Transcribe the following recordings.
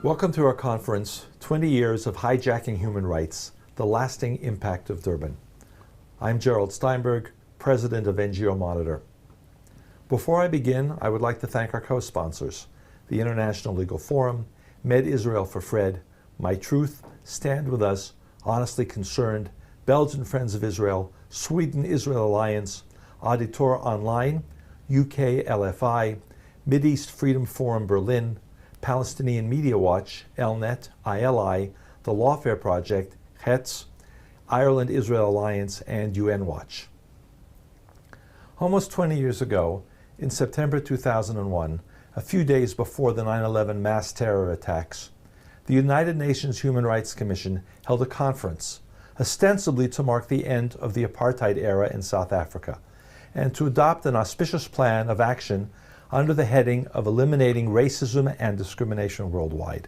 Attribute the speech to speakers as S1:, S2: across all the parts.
S1: Welcome to our conference, 20 Years of Hijacking Human Rights, the Lasting Impact of Durban. I'm Gerald Steinberg, President of NGO Monitor. Before I begin, I would like to thank our co-sponsors, the International Legal Forum, Med Israel for Fred, My Truth, Stand With Us, Honestly Concerned, Belgian Friends of Israel, Sweden-Israel Alliance, Auditor Online, UK-LFI, Mideast Freedom Forum Berlin, Palestinian Media Watch, Elnet, ILI, the Lawfare Project, HETS, Ireland-Israel Alliance, and UN Watch. Almost 20 years ago, in September 2001, a few days before the 9/11 mass terror attacks, the United Nations Human Rights Commission held a conference, ostensibly to mark the end of the apartheid era in South Africa, and to adopt an auspicious plan of action under the heading of eliminating racism and discrimination worldwide.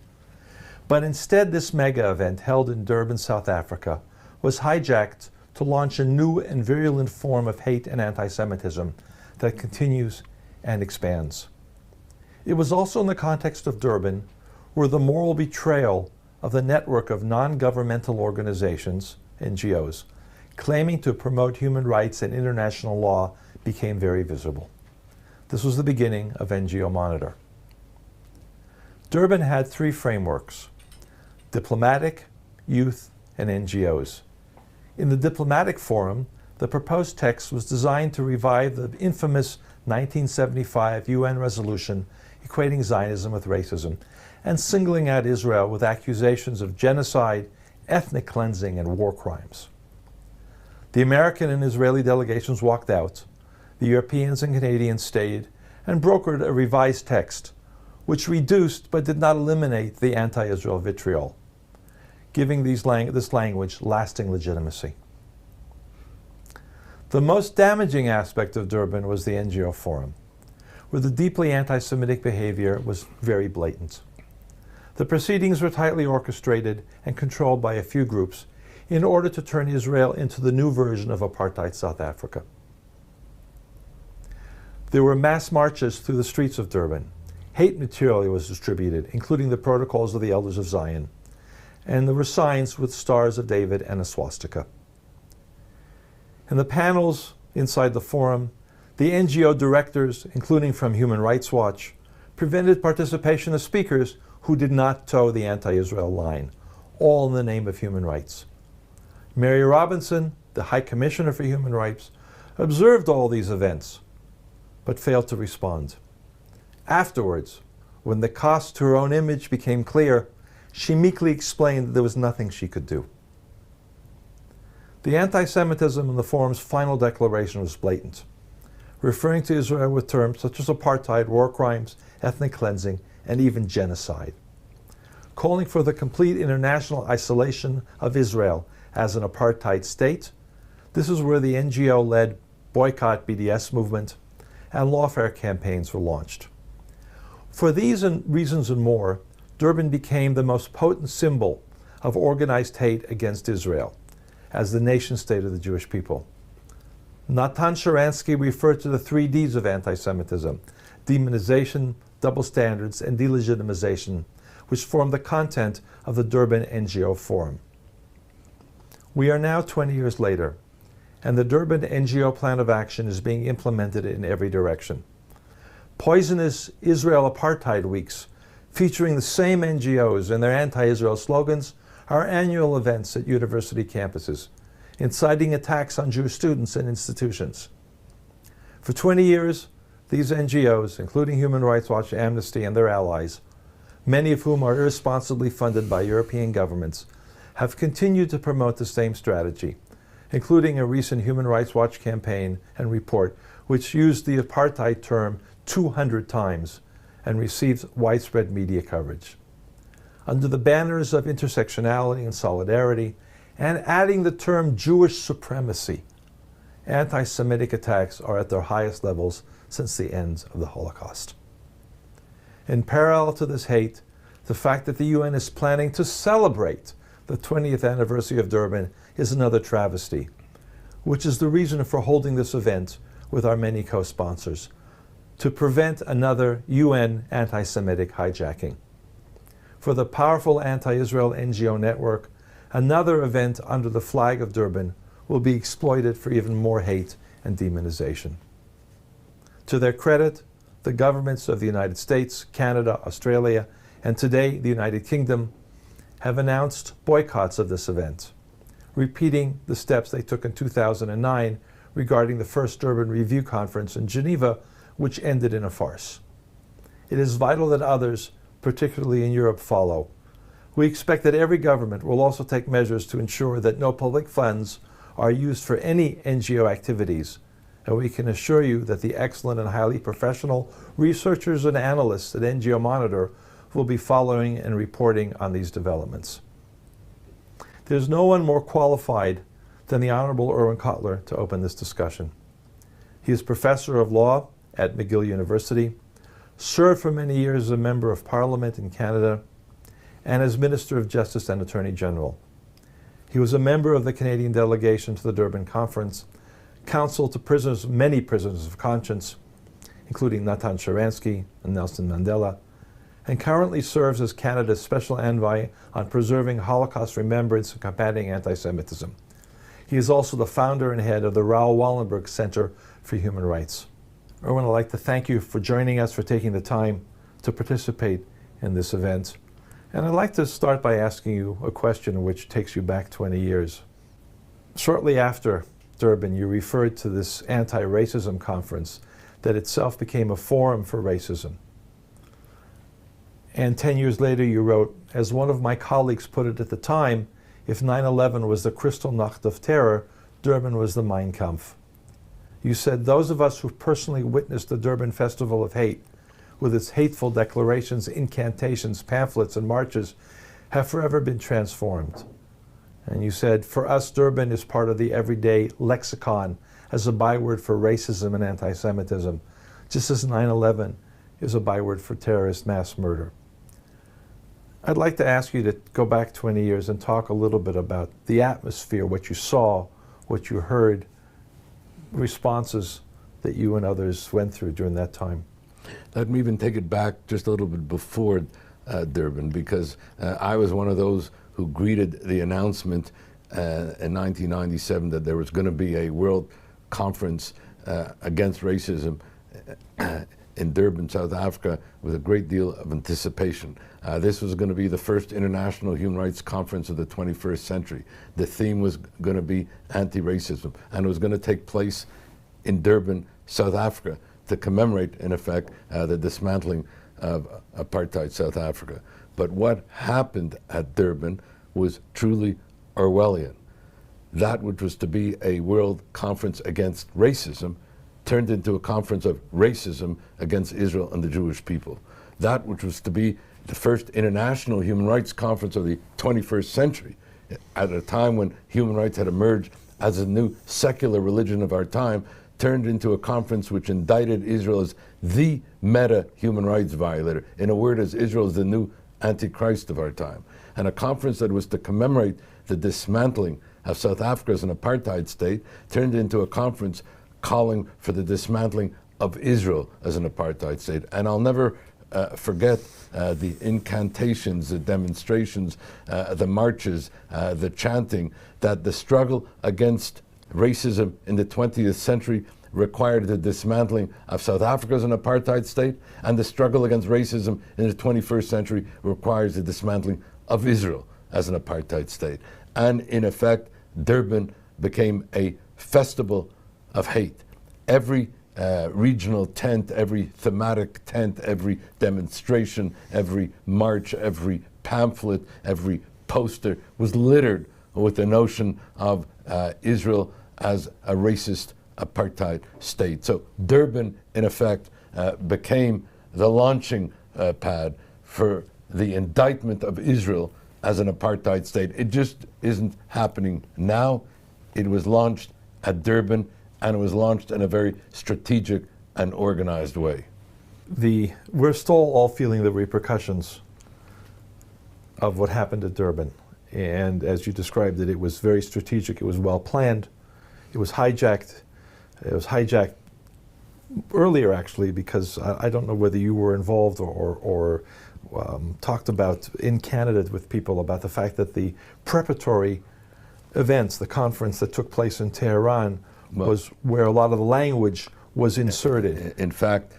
S1: But instead, this mega event held in Durban, South Africa, was hijacked to launch a new and virulent form of hate and anti-Semitism that continues and expands. It was also in the context of Durban where the moral betrayal of the network of non-governmental organizations, NGOs, claiming to promote human rights and international law became very visible. This was the beginning of NGO Monitor. Durban had three frameworks: diplomatic, youth, and NGOs. In the diplomatic forum, the proposed text was designed to revive the infamous 1975 UN resolution equating Zionism with racism and singling out Israel with accusations of genocide, ethnic cleansing, and war crimes. The American and Israeli delegations walked out. The Europeans and Canadians stayed and brokered a revised text, which reduced but did not eliminate the anti-Israel vitriol, giving this language lasting legitimacy. The most damaging aspect of Durban was the NGO Forum, where the deeply anti-Semitic behavior was very blatant. The proceedings were tightly orchestrated and controlled by a few groups in order to turn Israel into the new version of apartheid South Africa. There were mass marches through the streets of Durban. Hate material was distributed, including the protocols of the Elders of Zion, and there were signs with stars of David and a swastika. In the panels inside the forum, the NGO directors, including from Human Rights Watch, prevented participation of speakers who did not toe the anti-Israel line, all in the name of human rights. Mary Robinson, the High Commissioner for Human Rights, observed all these events, but failed to respond. Afterwards, when the cost to her own image became clear, she meekly explained that there was nothing she could do. The anti-Semitism in the forum's final declaration was blatant, referring to Israel with terms such as apartheid, war crimes, ethnic cleansing, and even genocide. Calling for the complete international isolation of Israel as an apartheid state, this is where the NGO-led Boycott BDS movement and lawfare campaigns were launched. For these reasons and more, Durban became the most potent symbol of organized hate against Israel as the nation-state of the Jewish people. Natan Sharansky referred to the 3 Ds of anti-Semitism: demonization, double standards, and delegitimization, which form the content of the Durban NGO Forum. We are now 20 years later, and the Durban NGO Plan of Action is being implemented in every direction. Poisonous Israel Apartheid Weeks, featuring the same NGOs and their anti-Israel slogans, are annual events at university campuses, inciting attacks on Jewish students and institutions. For 20 years, these NGOs, including Human Rights Watch, Amnesty, and their allies, many of whom are irresponsibly funded by European governments, have continued to promote the same strategy, including a recent Human Rights Watch campaign and report which used the apartheid term 200 times and received widespread media coverage. Under the banners of intersectionality and solidarity, and adding the term Jewish supremacy, anti-Semitic attacks are at their highest levels since the end of the Holocaust. In parallel to this hate, the fact that the UN is planning to celebrate the 20th anniversary of Durban is another travesty, which is the reason for holding this event with our many co-sponsors, to prevent another UN anti-Semitic hijacking. for the powerful anti-Israel NGO network, another event under the flag of Durban will be exploited for even more hate and demonization. To their credit, the governments of the United States, Canada, Australia, and today the United Kingdom have announced boycotts of this event, repeating the steps they took in 2009 regarding the first Durban Review Conference in Geneva, which ended in a farce. It is vital that others, particularly in Europe, follow. We expect that every government will also take measures to ensure that no public funds are used for any NGO activities, and we can assure you that the excellent and highly professional researchers and analysts at NGO Monitor will be following and reporting on these developments. There's no one more qualified than the Honorable Erwin Cutler to open this discussion. He is Professor of Law at McGill University, served for many years as a Member of Parliament in Canada, and as Minister of Justice and Attorney General. He was a member of the Canadian delegation to the Durban Conference, counsel to prisoners, many prisoners of conscience, including Natan Sharansky and Nelson Mandela, and currently serves as Canada's Special Envoy on preserving Holocaust remembrance and combating anti-Semitism. He is also the founder and head of the Raoul Wallenberg Center for Human Rights. Erwin, I'd like to thank you for joining us, for taking the time to participate in this event. And I'd like to start by asking you a question which takes you back 20 years. Shortly after Durban, you referred to this anti-racism conference that itself became a forum for racism. And 10 years later you wrote, as one of my colleagues put it at the time, if 9/11 was the Kristallnacht of terror, Durban was the Mein Kampf. You said, those of us who personally witnessed the Durban Festival of Hate, with its hateful declarations, incantations, pamphlets, and marches, have forever been transformed. And you said, for us, Durban is part of the everyday lexicon as a byword for racism and anti-Semitism, just as 9/11 is a byword for terrorist mass murder. I'd like to ask you to go back 20 years and talk a little bit about the atmosphere, what you saw, what you heard, responses that you and others went through during that time.
S2: Let me even take it back just a little bit before Durban, because I was one of those who greeted the announcement in 1997 that there was going to be a world conference against racism in Durban, South Africa, with a great deal of anticipation. This was going to be the first international human rights conference of the 21st century. The theme was going to be anti-racism, and it was going to take place in Durban, South Africa, to commemorate, in effect, the dismantling of apartheid South Africa. But what happened at Durban was truly Orwellian. That which was to be a world conference against racism turned into a conference of racism against Israel and the Jewish people. That which was to be the first international human rights conference of the 21st century, at a time when human rights had emerged as a new secular religion of our time, turned into a conference which indicted Israel as the meta human rights violator. In a word, as Israel is the new Antichrist of our time. And a conference that was to commemorate the dismantling of South Africa as an apartheid state turned into a conference calling for the dismantling of Israel as an apartheid state. And I'll never forget the incantations, the demonstrations, the marches, the chanting, that the struggle against racism in the 20th century required the dismantling of South Africa as an apartheid state, and the struggle against racism in the 21st century requires the dismantling of Israel as an apartheid state. And in effect, Durban became a festival of hate. Every regional tent, every thematic tent, every demonstration, every march, every pamphlet, every poster was littered with the notion of Israel as a racist apartheid state. So Durban, in effect, became the launching pad for the indictment of Israel as an apartheid state. It just isn't happening now. It was launched at Durban, and it was launched in a very strategic and organized way.
S1: We're still all feeling the repercussions of what happened at Durban. And as you described it, it was very strategic, it was well planned, it was hijacked. It was hijacked earlier, actually, because I don't know whether you were involved or talked about in Canada with people about the fact that the preparatory events, the conference that took place in Tehran, was where a lot of the language was inserted.
S2: In fact,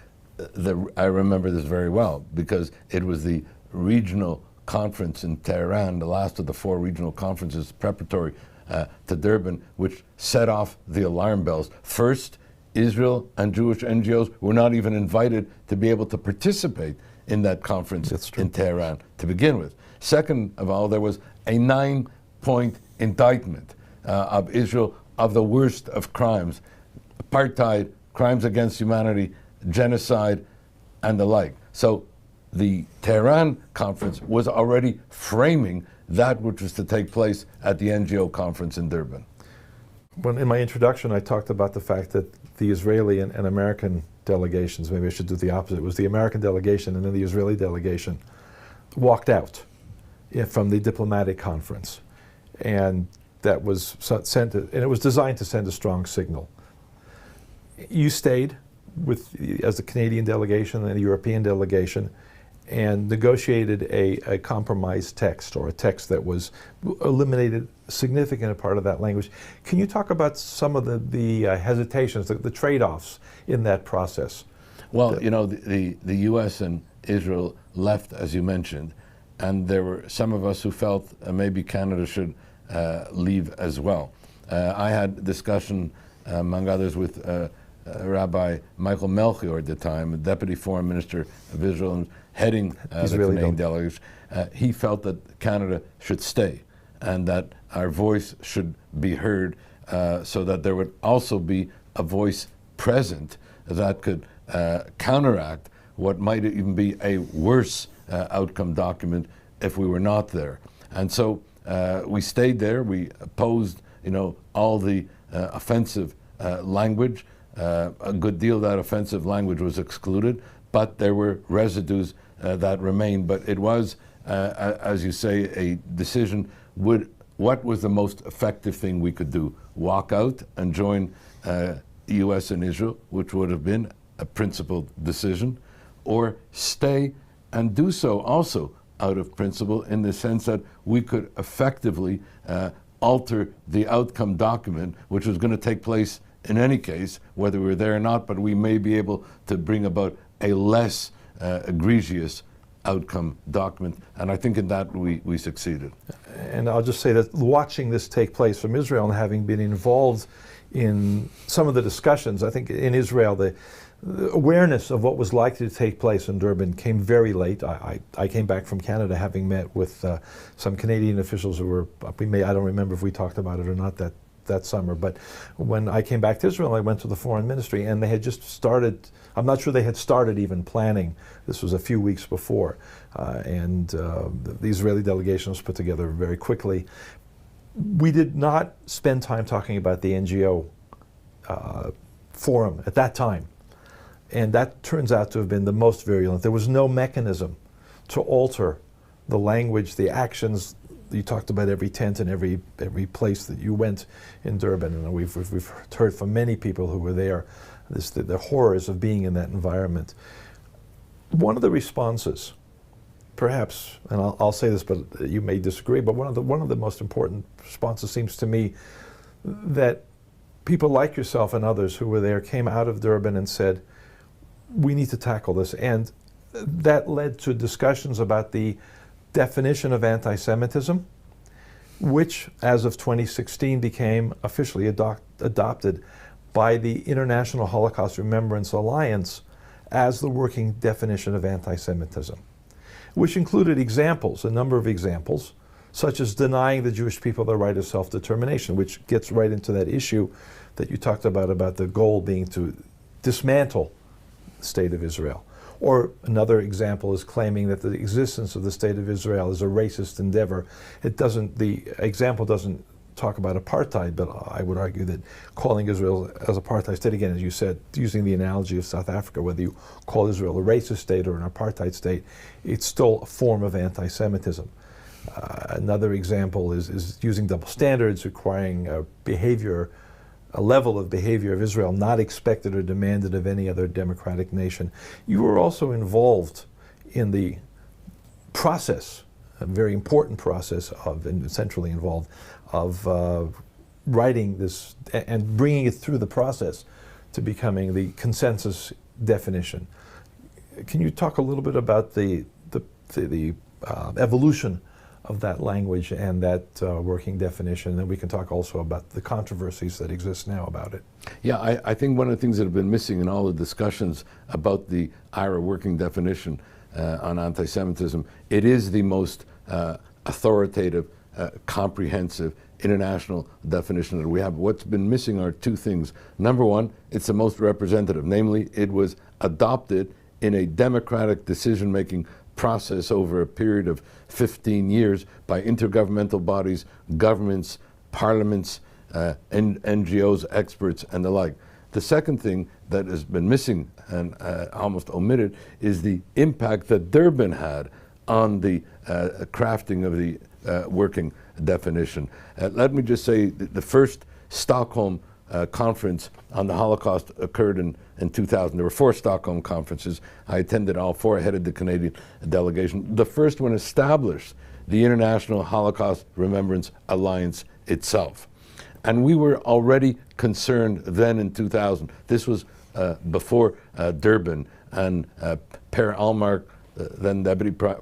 S2: I remember this very well because it was the regional conference in Tehran, the last of the 4 regional conferences preparatory to Durban, which set off the alarm bells. First, Israel and Jewish NGOs were not even invited to be able to participate in that conference in Tehran to begin with. Second of all, there was a 9-point indictment of Israel of the worst of crimes: apartheid, crimes against humanity, genocide, and the like. So the Tehran conference was already framing that which was to take place at the NGO conference in Durban.
S1: When in my introduction I talked about the fact that the Israeli and American delegations, maybe I should do the opposite, it was the American delegation and then the Israeli delegation walked out from the diplomatic conference, and that was sent, and it was designed to send a strong signal. You stayed as the Canadian delegation and the European delegation and negotiated a compromise text, or a text that was eliminated a significant part of that language. Can you talk about some of the hesitations, the trade-offs in that process?
S2: Well, you know, the U.S. and Israel left, as you mentioned, and there were some of us who felt maybe Canada should leave as well. I had discussion, among others, with Rabbi Michael Melchior at the time, Deputy Foreign Minister of Israel, and heading the Canadian delegation. He felt that Canada should stay and that our voice should be heard, so that there would also be a voice present that could counteract what might even be a worse outcome document if we were not there. And so we stayed there. We opposed, you know, all the offensive language. A good deal of that offensive language was excluded, but there were residues that remained. But it was, as you say, a decision. What was the most effective thing we could do? Walk out and join U.S. and Israel, which would have been a principled decision, or stay and do so also out of principle, in the sense that we could effectively alter the outcome document, which was going to take place in any case, whether we were there or not, but we may be able to bring about a less egregious outcome document. And I think in that we succeeded.
S1: And I'll just say that watching this take place from Israel and having been involved in some of the discussions, I think in Israel the awareness of what was likely to take place in Durban came very late. I came back from Canada having met with some Canadian officials who were, I don't remember if we talked about it or not that summer, but when I came back to Israel, I went to the foreign ministry, and they had just started, I'm not sure they had started even planning. This was a few weeks before, and the Israeli delegation was put together very quickly. We did not spend time talking about the NGO forum at that time, and that turns out to have been the most virulent. There was no mechanism to alter the language, the actions. You talked about every tent and every place that you went in Durban, and we've heard from many people who were there the horrors of being in that environment. One of the responses, perhaps, and I'll say this, but you may disagree, but one of the most important responses seems to me that people like yourself and others who were there came out of Durban and said, we need to tackle this, and that led to discussions about the definition of anti-Semitism, which as of 2016 became officially adopted by the International Holocaust Remembrance Alliance as the working definition of anti-Semitism, which included examples, a number of examples, such as denying the Jewish people their right of self-determination, which gets right into that issue that you talked about the goal being to dismantle the State of Israel. Or another example is claiming that the existence of the State of Israel is a racist endeavor. The example doesn't talk about apartheid, but I would argue that calling Israel as apartheid state, again, as you said, using the analogy of South Africa, whether you call Israel a racist state or an apartheid state, it's still a form of anti-Semitism. Another example is using double standards, requiring a level of behavior of Israel not expected or demanded of any other democratic nation. You were also involved in the process, a very important process of, and centrally involved, of writing this and bringing it through the process to becoming the consensus definition. Can you talk a little bit about the evolution of that language and that working definition? And then we can talk also about the controversies that exist now about it.
S2: Yeah, I think one of the things that have been missing in all the discussions about the IRA working definition on anti-Semitism, it is the most authoritative, comprehensive, international definition that we have. What's been missing are two things. Number one, it's the most representative. Namely, it was adopted in a democratic decision-making process over a period of 15 years by intergovernmental bodies, governments, parliaments, NGOs, experts, and the like. The second thing that has been missing and almost omitted is the impact that Durban had on the crafting of the working definition. Let me just say the first Stockholm conference on the Holocaust occurred in 2000. There were 4 Stockholm conferences. I attended all 4. I headed the Canadian delegation. The first one established the International Holocaust Remembrance Alliance itself. And we were already concerned then in 2000. This was before Durban, and Per Ahlmark, then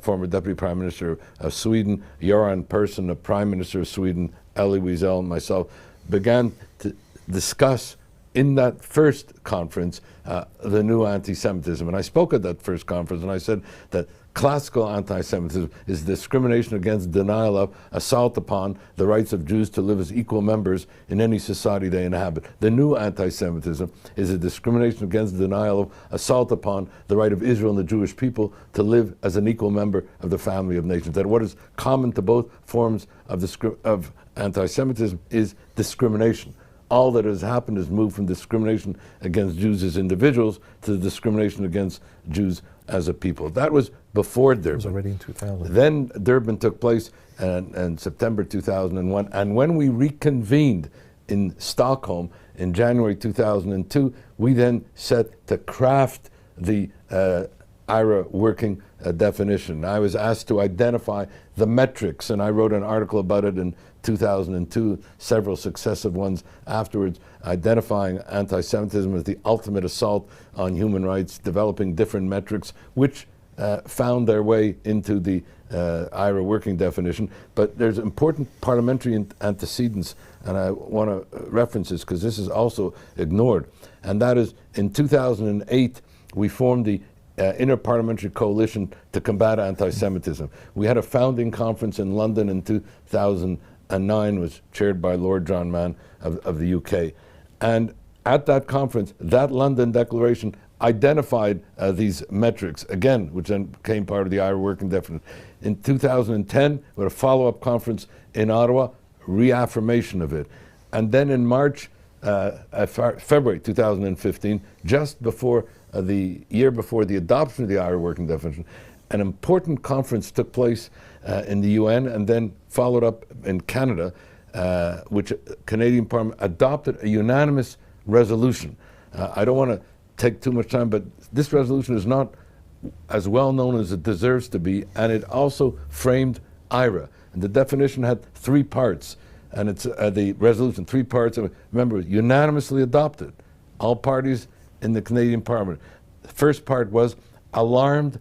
S2: former Deputy Prime Minister of Sweden, Göran Persson, the Prime Minister of Sweden, Elie Wiesel, and myself, began to discuss in that first conference the new anti-Semitism. And I spoke at that first conference, and I said that classical anti-Semitism is discrimination against, denial of, assault upon the rights of Jews to live as equal members in any society they inhabit. The new anti-Semitism is a discrimination against, denial of, assault upon the right of Israel and the Jewish people to live as an equal member of the family of nations. That what is common to both forms of anti-Semitism is discrimination. All that has happened is moved from discrimination against Jews as individuals to the discrimination against Jews as a people. That was before Durban. It was
S1: already in 2000.
S2: Then Durban took place in September 2001, and when we reconvened in Stockholm in January 2002, we then set to craft the IRA working definition. I was asked to identify the metrics, and I wrote an article about it in 2002, several successive ones afterwards, identifying anti-Semitism as the ultimate assault on human rights, developing different metrics, which found their way into the IRA working definition. But there's important parliamentary antecedents, and I want to reference this because this is also ignored. And that is, in 2008, we formed the Inter-Parliamentary Coalition to Combat Anti-Semitism. We had a founding conference in London in 2009, was chaired by Lord John Mann of the UK. And at that conference, that London declaration identified these metrics, again, which then became part of the IRA working definition. In 2010, we had a follow-up conference in Ottawa, reaffirmation of it. And then in March, February 2015, just before the year before the adoption of the IRA working definition, an important conference took place in the UN and then followed up in Canada, which Canadian Parliament adopted a unanimous resolution. I don't want to take too much time, but this resolution is not as well known as it deserves to be, and it also framed IRA. And the definition had 3 parts, and it's the resolution, 3 parts. Remember, unanimously adopted, all parties in the Canadian Parliament. The first part was alarmed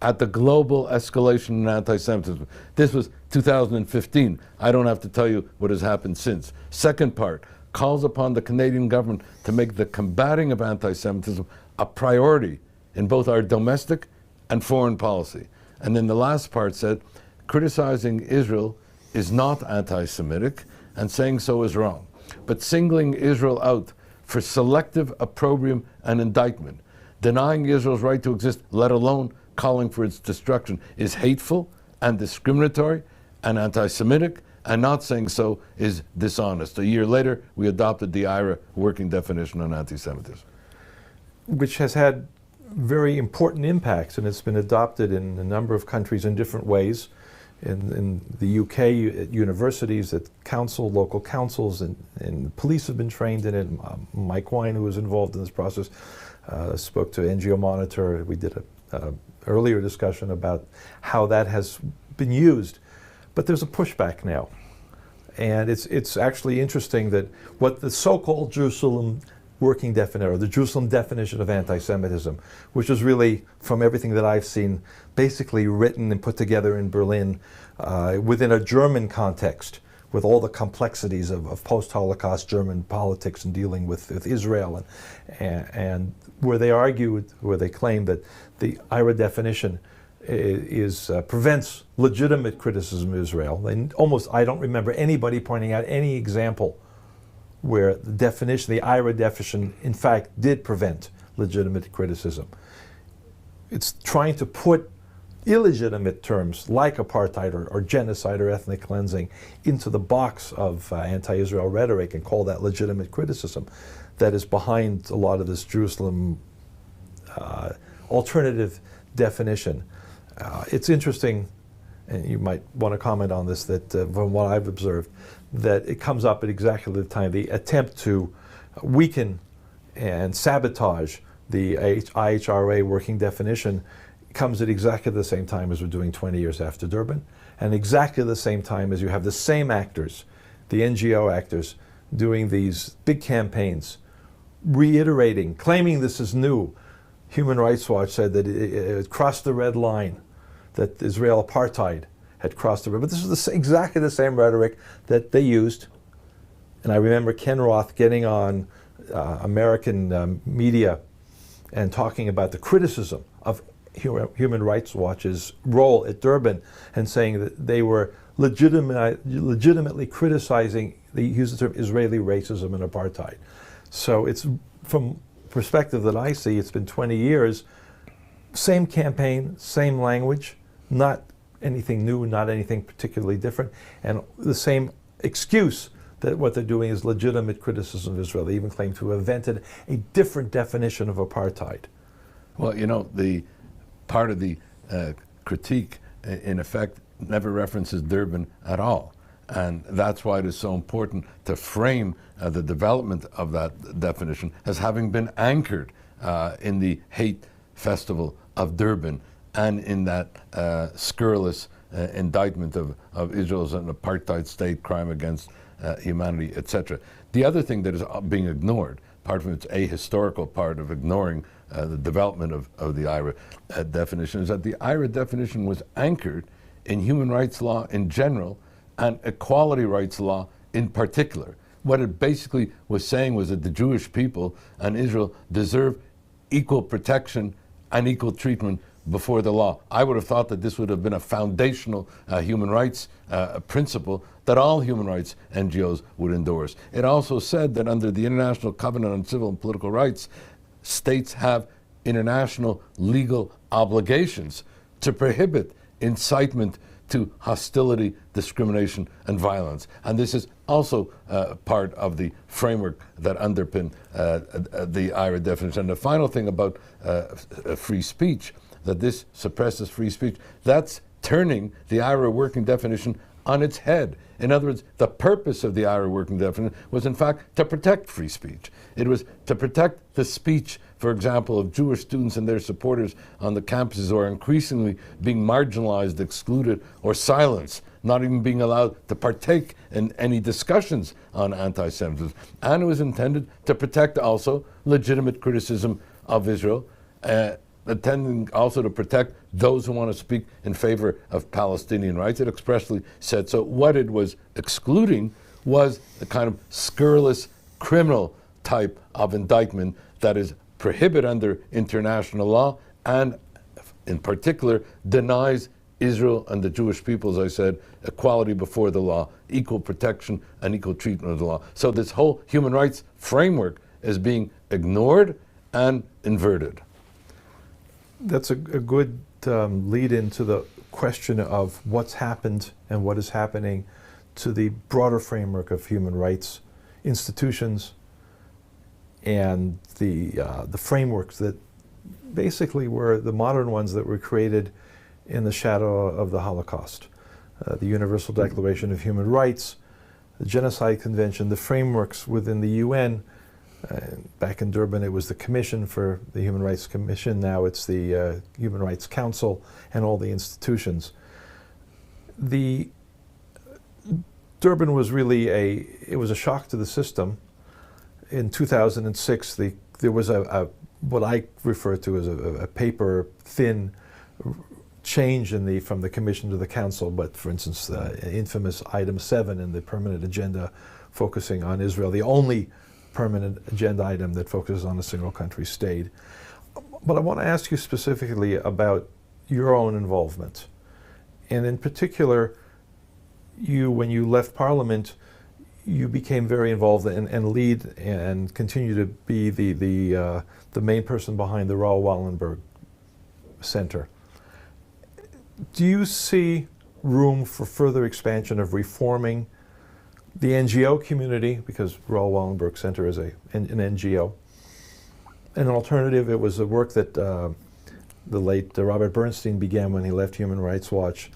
S2: at the global escalation in anti-Semitism. This was 2015. I don't have to tell you what has happened since. Second part calls upon the Canadian government to make the combating of anti-Semitism a priority in both our domestic and foreign policy. And then the last part said, criticizing Israel is not anti-Semitic, and saying so is wrong. But singling Israel out for selective opprobrium and indictment, denying Israel's right to exist, let alone calling for its destruction, is hateful and discriminatory and anti-Semitic, and not saying so is dishonest. A year later, we adopted the IRA working definition on anti-Semitism.
S1: Which has had very important impacts, and it's been adopted in a number of countries in different ways. In the UK, at universities, at local councils, and police have been trained in it. Mike Wine, who was involved in this process, spoke to NGO Monitor. We did a earlier discussion about how that has been used. But there's a pushback now. And it's actually interesting that what the so-called Jerusalem working definition, or the Jerusalem definition of anti-Semitism, which is really, from everything that I've seen, basically written and put together in Berlin within a German context, with all the complexities of post-Holocaust German politics and dealing with Israel, and where they claim that the IRA definition prevents legitimate criticism of Israel. And I don't remember anybody pointing out any example where the IRA definition, in fact, did prevent legitimate criticism. It's trying to put illegitimate terms like apartheid or genocide or ethnic cleansing into the box of anti-Israel rhetoric and call that legitimate criticism that is behind a lot of this Jerusalem alternative definition. It's interesting, and you might want to comment on this, that from what I've observed, that it comes up at exactly the time the attempt to weaken and sabotage the IHRA working definition comes at exactly the same time as we're doing 20 years after Durban, and exactly the same time as you have the same actors, the NGO actors, doing these big campaigns, reiterating, claiming this is new. Human Rights Watch said that it crossed the red line, that Israel apartheid had crossed the red. But this is exactly the same rhetoric that they used. And I remember Ken Roth getting on American media and talking about the criticism of Human Rights Watch's role at Durban and saying that they were legitimately criticizing, they use the term Israeli racism and apartheid. So it's, from perspective that I see, it's been 20 years, same campaign, same language, not anything new, not anything particularly different, and the same excuse that what they're doing is legitimate criticism of Israel. They even claim to have invented a different definition of apartheid.
S2: Well, you know, the part of the critique, in effect, never references Durban at all. And that's why it is so important to frame the development of that definition as having been anchored in the hate festival of Durban and in that scurrilous indictment of Israel as an apartheid state, crime against humanity, etc. The other thing that is being ignored, apart from its ahistorical part of ignoring the development of the IRA definition, is that the IRA definition was anchored in human rights law in general and equality rights law in particular. What it basically was saying was that the Jewish people and Israel deserve equal protection and equal treatment before the law. I would have thought that this would have been a foundational human rights principle that all human rights NGOs would endorse. It also said that under the International Covenant on Civil and Political Rights, states have international legal obligations to prohibit incitement to hostility, discrimination, and violence. And this is also part of the framework that underpin the IRA definition. And the final thing about free speech, that this suppresses free speech, that's turning the IRA working definition on its head. In other words, the purpose of the IRA working definition was in fact to protect free speech. It was to protect the speech, for example, of Jewish students and their supporters on the campuses who are increasingly being marginalized, excluded, or silenced, not even being allowed to partake in any discussions on anti-Semitism. And it was intended to protect also legitimate criticism of Israel, intending also to protect those who want to speak in favor of Palestinian rights. It expressly said so. What it was excluding was the kind of scurrilous criminal type of indictment that is prohibited under international law and in particular denies Israel and the Jewish people, as I said, equality before the law, equal protection and equal treatment of the law. So this whole human rights framework is being ignored and inverted.
S1: That's a good lead into the question of what's happened and what is happening to the broader framework of human rights institutions and the frameworks that basically were the modern ones that were created in the shadow of the Holocaust. The Universal Declaration of Human Rights, the Genocide Convention, the frameworks within the UN Back in Durban, it was the Commission for the Human Rights Commission. Now it's the Human Rights Council and all the institutions. Durban was really it was a shock to the system. In 2006, there was what I refer to as a paper thin change from the Commission to the Council. But for instance, the infamous item 7 in the permanent agenda focusing on Israel, the only permanent agenda item that focuses on a single country state. But I want to ask you specifically about your own involvement. And in particular, when you left Parliament, you became very involved and lead and continue to be the main person behind the Raoul Wallenberg Center. Do you see room for further expansion of reforming the NGO community, because Raoul Wallenberg Center is an NGO? An alternative, it was the work that the late Robert Bernstein began when he left Human Rights Watch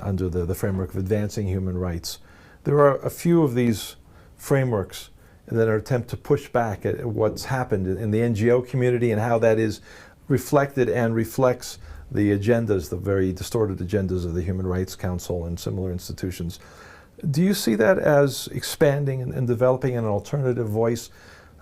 S1: under the framework of advancing human rights. There are a few of these frameworks that are attempt to push back at what's happened in the NGO community and how that is reflected and reflects the agendas, the very distorted agendas of the Human Rights Council and similar institutions. Do you see that as expanding and developing an alternative voice?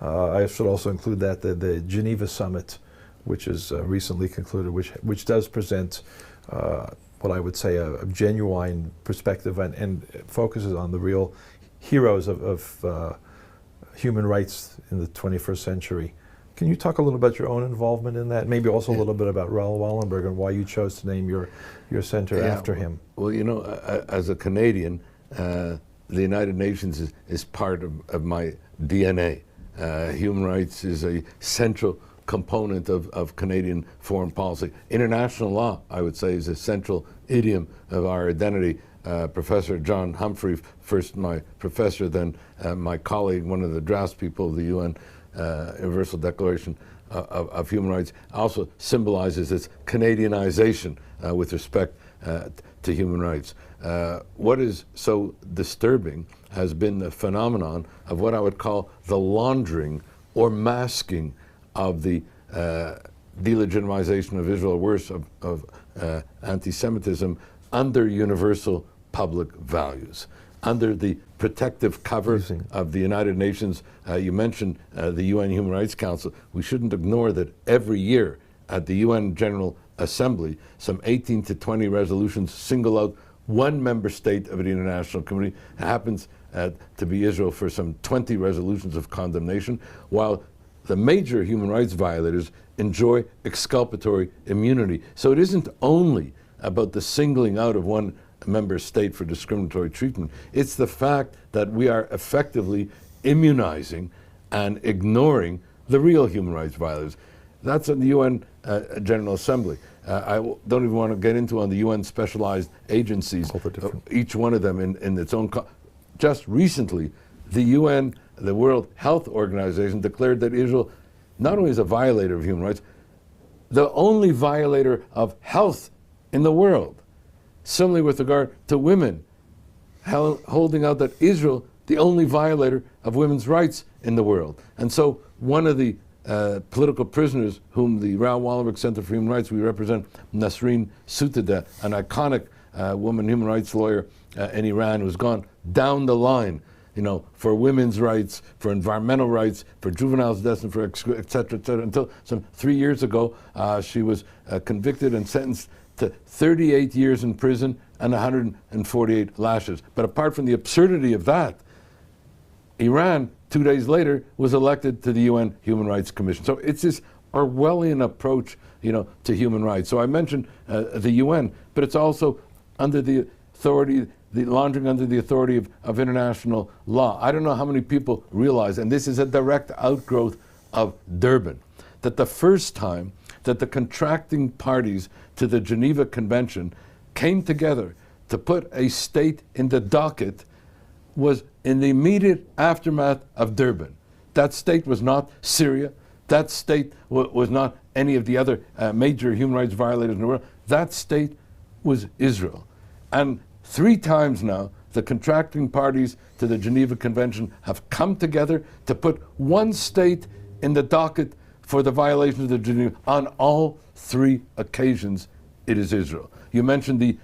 S1: I should also include that the Geneva Summit, which is recently concluded, which does present what I would say a genuine perspective and focuses on the real heroes of human rights in the 21st century. Can you talk a little about your own involvement in that? Maybe also a little bit about Raoul Wallenberg and why you chose to name your center after him.
S2: Well, you know, as a Canadian, the United Nations is part of my DNA. Human rights is a central component of Canadian foreign policy. International law, I would say, is a central idiom of our identity. Professor John Humphrey, first my professor, then my colleague, one of the draftspeople of the UN Universal Declaration of Human Rights, also symbolizes its Canadianization with respect to human rights. What is so disturbing has been the phenomenon of what I would call the laundering or masking of the delegitimization of Israel, worse, of anti-Semitism under universal public values, under the protective cover of the United Nations. You mentioned the UN Human Rights Council. We shouldn't ignore that every year at the UN General Assembly, some 18 to 20 resolutions single out one member state of the international community. It happens to be Israel for some 20 resolutions of condemnation, while the major human rights violators enjoy exculpatory immunity. So it isn't only about the singling out of one member state for discriminatory treatment. It's the fact that we are effectively immunizing and ignoring the real human rights violators. That's in the UN General Assembly. I don't even want to get into on the UN specialized agencies, each one of them in its own. Just recently, the UN, the World Health Organization, declared that Israel not only is a violator of human rights, the only violator of health in the world. Similarly with regard to women, holding out that Israel, the only violator of women's rights in the world. And so one of the political prisoners whom the Raoul Wallenberg Center for Human Rights, we represent Nasreen Sotoudeh, an iconic woman human rights lawyer in Iran who's gone down the line, you know, for women's rights, for environmental rights, for juveniles' deaths, and for et cetera, until some 3 years ago, she was convicted and sentenced to 38 years in prison and 148 lashes. But apart from the absurdity of that, Iran, 2 days later, was elected to the UN Human Rights Commission. So it's this Orwellian approach, you know, to human rights. So I mentioned the UN, but it's also under the authority, the laundering under the authority of international law. I don't know how many people realize, and this is a direct outgrowth of Durban, that the first time that the contracting parties to the Geneva Convention came together to put a state in the docket was in the immediate aftermath of Durban. That state was not Syria. That state was not any of the other major human rights violators in the world. That state was Israel. And 3 times now, the contracting parties to the Geneva Convention have come together to put one state in the docket for the violation of the Geneva. On all three occasions, it is Israel. You mentioned the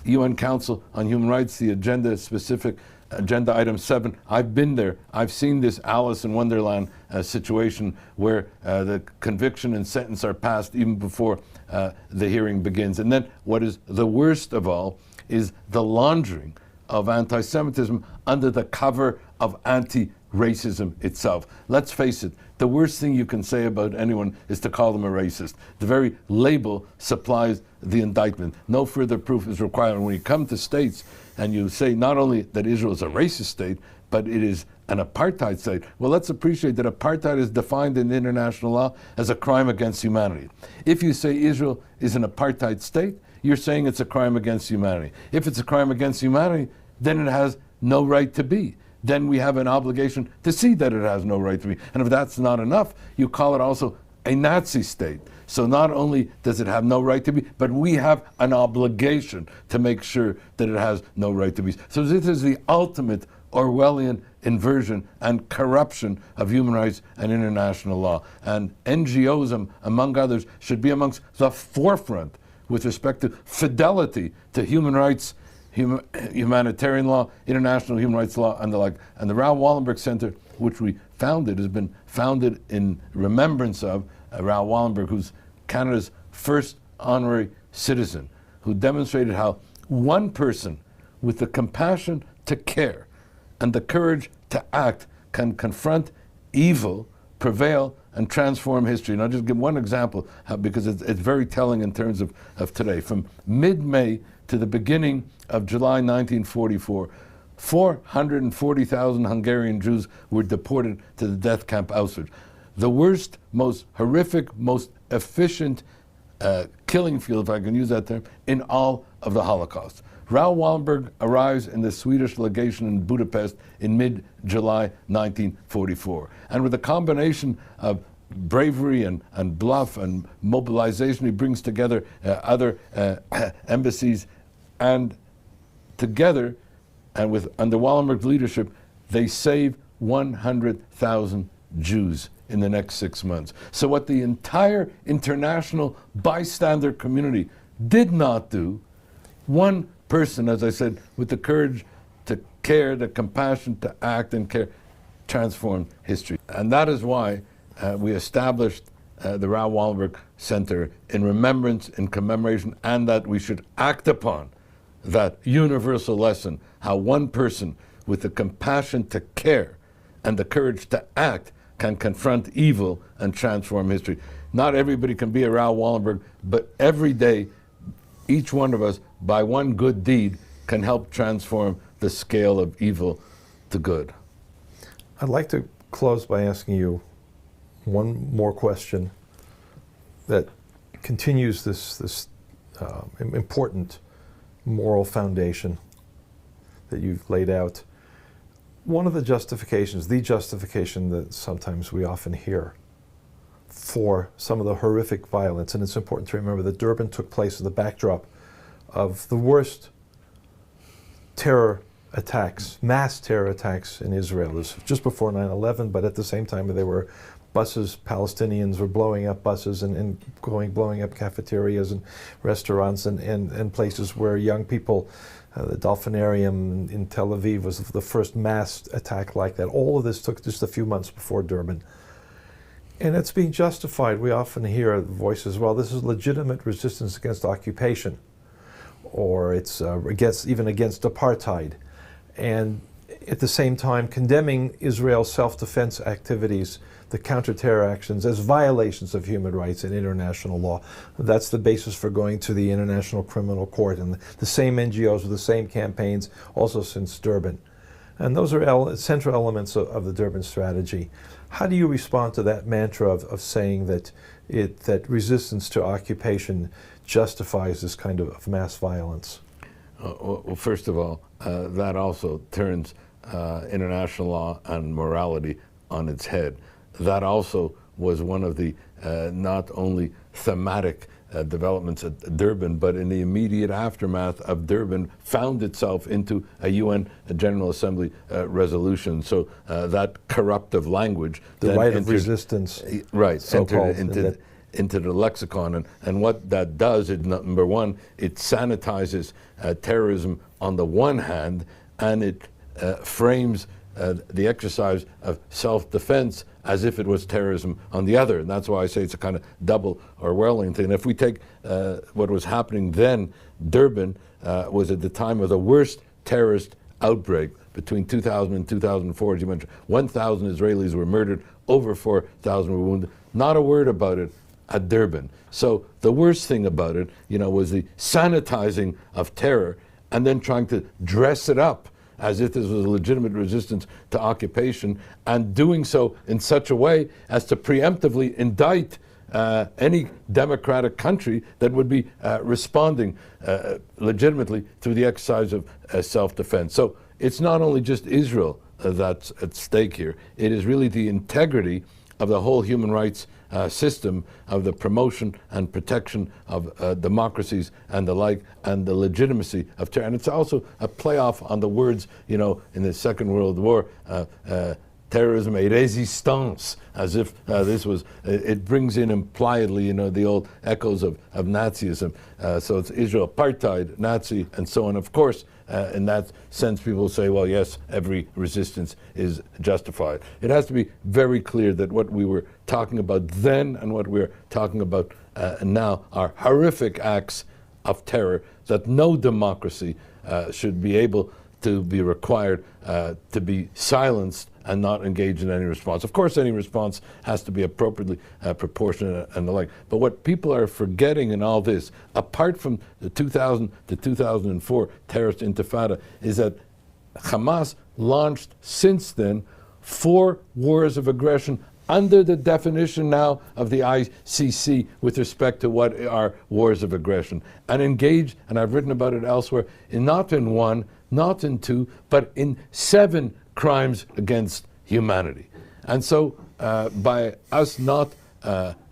S2: UN Council on Human Rights, the agenda-specific agenda item 7. I've been there. I've seen this Alice in Wonderland situation where the conviction and sentence are passed even before the hearing begins. And then what is the worst of all is the laundering of anti-Semitism under the cover of anti-racism itself. Let's face it, the worst thing you can say about anyone is to call them a racist. The very label supplies the indictment. No further proof is required. And when you come to states and you say not only that Israel is a racist state, but it is an apartheid state, well, let's appreciate that apartheid is defined in international law as a crime against humanity. If you say Israel is an apartheid state, you're saying it's a crime against humanity. If it's a crime against humanity, then it has no right to be. Then we have an obligation to see that it has no right to be. And if that's not enough, you call it also a Nazi state. So not only does it have no right to be, but we have an obligation to make sure that it has no right to be. So this is the ultimate Orwellian inversion and corruption of human rights and international law. And NGOs, among others, should be amongst the forefront with respect to fidelity to human rights, humanitarian law, international human rights law, and the like. And the Raoul Wallenberg Center, which we founded, has been founded in remembrance of Raoul Wallenberg, who's Canada's first honorary citizen, who demonstrated how one person with the compassion to care and the courage to act can confront evil, prevail, and transform history. And I'll just give one example because it's very telling in terms of today. From mid-May to the beginning of July 1944, 440,000 Hungarian Jews were deported to the death camp Auschwitz. The worst, most horrific, most efficient killing field, if I can use that term, in all of the Holocaust. Raoul Wallenberg arrives in the Swedish legation in Budapest in mid-July 1944. And with a combination of bravery and bluff and mobilization, he brings together other embassies, and together, and under Wallenberg's leadership, they save 100,000 Jews in the next 6 months. So what the entire international bystander community did not do, one person, as I said, with the courage to care, the compassion to act and care, transformed history. And that is why we established the Raoul Wallenberg Center in remembrance, in commemoration, and that we should act upon that universal lesson, how one person with the compassion to care and the courage to act can confront evil and transform history. Not everybody can be a Raoul Wallenberg, but every day, each one of us, by one good deed, can help transform the scale of evil to good.
S1: I'd like to close by asking you one more question that continues this important moral foundation that you've laid out. One of the justifications, the justification that sometimes we often hear for some of the horrific violence, and it's important to remember that Durban took place in the backdrop of the worst terror attacks, mass terror attacks in Israel. It was just before 9/11, but at the same time there were buses, Palestinians were blowing up buses and blowing up cafeterias and restaurants and places where young people, the Dolphinarium in Tel Aviv was the first mass attack like that. All of this took just a few months before Durban. And it's being justified. We often hear voices, well, this is legitimate resistance against occupation, or it's even against apartheid. And at the same time condemning Israel's self-defense activities, the counter-terror actions, as violations of human rights and international law. That's the basis for going to the International Criminal Court, and the same NGOs with the same campaigns also since Durban. And those are central elements of the Durban strategy. How do you respond to that mantra of saying that resistance to occupation justifies this kind of mass violence?
S2: Well, first of all, that also turns international law and morality on its head. That also was one of the not only thematic developments at Durban, but in the immediate aftermath of Durban found itself into a UN General Assembly resolution. So that corruptive language,
S1: the right of resistance,
S2: right, entered into the lexicon, and what that does is, number one, it sanitizes terrorism on the one hand, and it frames the exercise of self-defense as if it was terrorism on the other. And that's why I say it's a kind of double Orwellian thing. And if we take what was happening then, Durban was at the time of the worst terrorist outbreak between 2000 and 2004, as you mentioned. 1,000 Israelis were murdered, over 4,000 were wounded. Not a word about it at Durban. So the worst thing about it, was the sanitizing of terror and then trying to dress it up as if this was a legitimate resistance to occupation, and doing so in such a way as to preemptively indict any democratic country that would be responding legitimately through the exercise of self-defense. So it's not only just Israel that's at stake here, it is really the integrity of the whole human rights system, of the promotion and protection of democracies and the like, and the legitimacy of terror. And it's also a playoff on the words, in the Second World War, terrorism et résistance, as if this was, it brings in impliedly, the old echoes of Nazism. So it's Israel, apartheid, Nazi, and so on. Of course, in that sense, people say, well, yes, every resistance is justified. It has to be very clear that what we were talking about then and what we're talking about now are horrific acts of terror that no democracy should be able to be required to be silenced and not engage in any response. Of course, any response has to be appropriately proportionate and the like. But what people are forgetting in all this, apart from the 2000 to 2004 terrorist intifada, is that Hamas launched since then 4 wars of aggression under the definition now of the ICC with respect to what are wars of aggression, and engaged, and I've written about it elsewhere, not in 1, not in 2, but in 7 crimes against humanity. And so by us not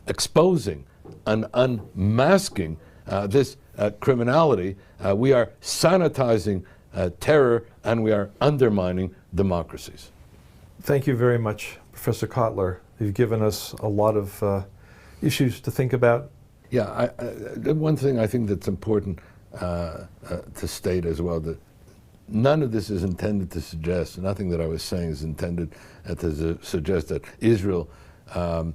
S2: exposing and unmasking this criminality, we are sanitizing terror, and we are undermining democracies.
S1: Thank you very much, Professor Cutler. You've given us a lot of issues to think about.
S2: Yeah, one thing I think that's important to state as well, that none of this is intended to suggest, nothing that I was saying is intended to suggest that Israel and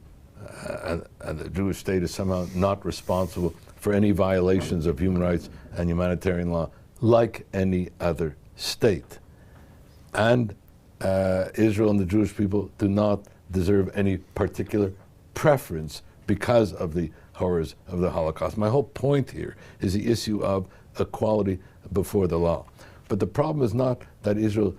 S2: the Jewish state is somehow not responsible for any violations of human rights and humanitarian law like any other state. And Israel and the Jewish people do not deserve any particular preference because of the horrors of the Holocaust. My whole point here is the issue of equality before the law. But the problem is not that Israel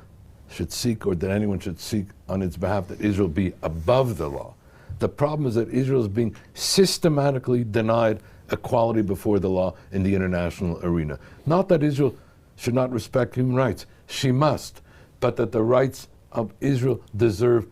S2: should seek, or that anyone should seek on its behalf, that Israel be above the law. The problem is that Israel is being systematically denied equality before the law in the international arena. Not that Israel should not respect human rights, she must, but that the rights of Israel deserve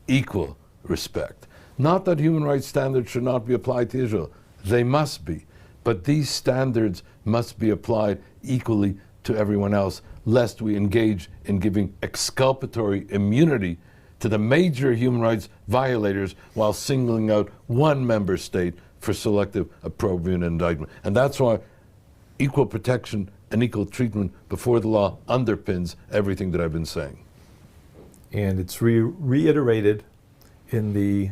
S2: equal respect. Not that human rights standards should not be applied to Israel, they must be, but these standards must be applied equally to everyone else, lest we engage in giving exculpatory immunity to the major human rights violators while singling out one member state for selective opprobrium and indictment. And that's why equal protection and equal treatment before the law underpins everything that I've been saying.
S1: And it's reiterated in the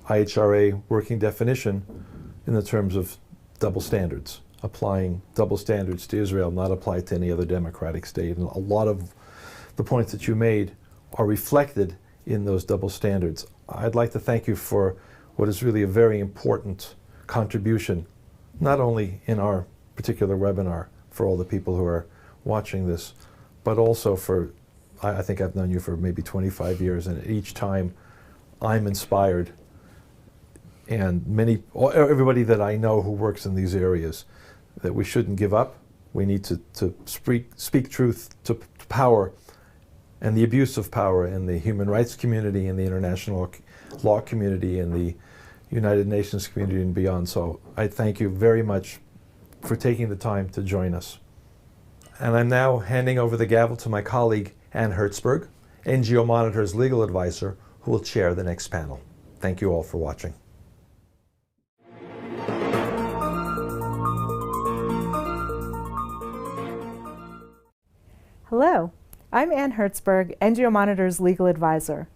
S1: IHRA working definition in the terms of double standards, applying double standards to Israel, not applied to any other democratic state. And a lot of the points that you made are reflected in those double standards. I'd like to thank you for what is really a very important contribution, not only in our particular webinar for all the people who are watching this, but also for, I think I've known you for maybe 25 years, and each time I'm inspired, and everybody that I know who works in these areas, that we shouldn't give up. We need to speak truth to power and the abuse of power in the human rights community, in the international law community, in the United Nations community and beyond. So I thank you very much for taking the time to join us. And I'm now handing over the gavel to my colleague, Anne Herzberg, NGO Monitor's legal advisor, who will chair the next panel. Thank you all for watching.
S3: Hello, I'm Anne Herzberg, NGO Monitor's legal advisor.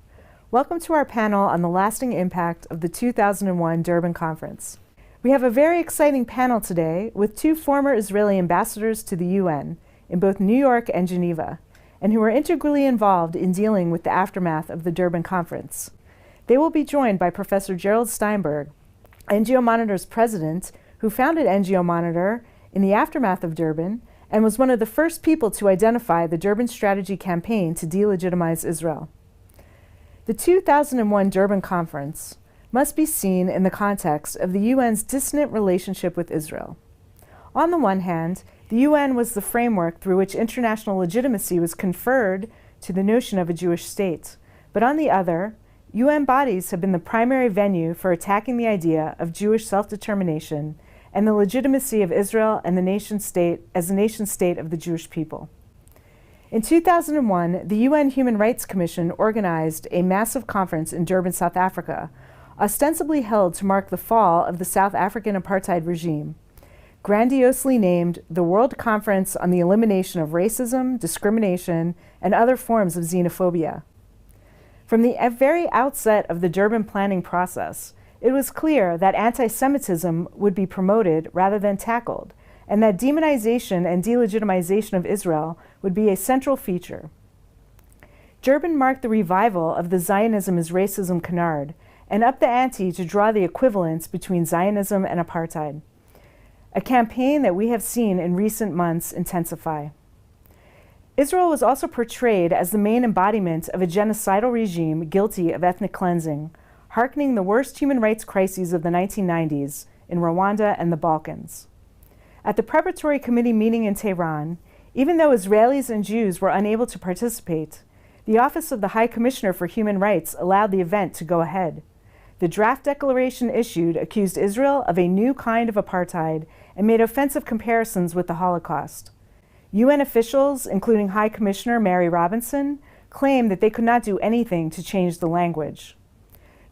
S3: Welcome to our panel on the lasting impact of the 2001 Durban Conference. We have a very exciting panel today with two former Israeli ambassadors to the UN in both New York and Geneva, and who are integrally involved in dealing with the aftermath of the Durban Conference. They will be joined by Professor Gerald Steinberg, NGO Monitor's president, who founded NGO Monitor in the aftermath of Durban and was one of the first people to identify the Durban Strategy campaign to delegitimize Israel. The 2001 Durban Conference must be seen in the context of the UN's dissonant relationship with Israel. On the one hand, the UN was the framework through which international legitimacy was conferred to the notion of a Jewish state. But on the other, UN bodies have been the primary venue for attacking the idea of Jewish self-determination and the legitimacy of Israel and the nation-state as a nation-state of the Jewish people. In 2001, the UN Human Rights Commission organized a massive conference in Durban, South Africa, ostensibly held to mark the fall of the South African apartheid regime, grandiosely named the World Conference on the Elimination of Racism, Discrimination, and Other Forms of Xenophobia. From the very outset of the Durban planning process, it was clear that anti-Semitism would be promoted rather than tackled, and that demonization and delegitimization of Israel would be a central feature. Durban marked the revival of the Zionism is Racism canard, and upped the ante to draw the equivalence between Zionism and apartheid, a campaign that we have seen in recent months intensify. Israel was also portrayed as the main embodiment of a genocidal regime guilty of ethnic cleansing, hearkening the worst human rights crises of the 1990s in Rwanda and the Balkans. At the preparatory committee meeting in Tehran, even though Israelis and Jews were unable to participate, the Office of the High Commissioner for Human Rights allowed the event to go ahead. The draft declaration issued accused Israel of a new kind of apartheid and made offensive comparisons with the Holocaust. UN officials, including High Commissioner Mary Robinson, claimed that they could not do anything to change the language.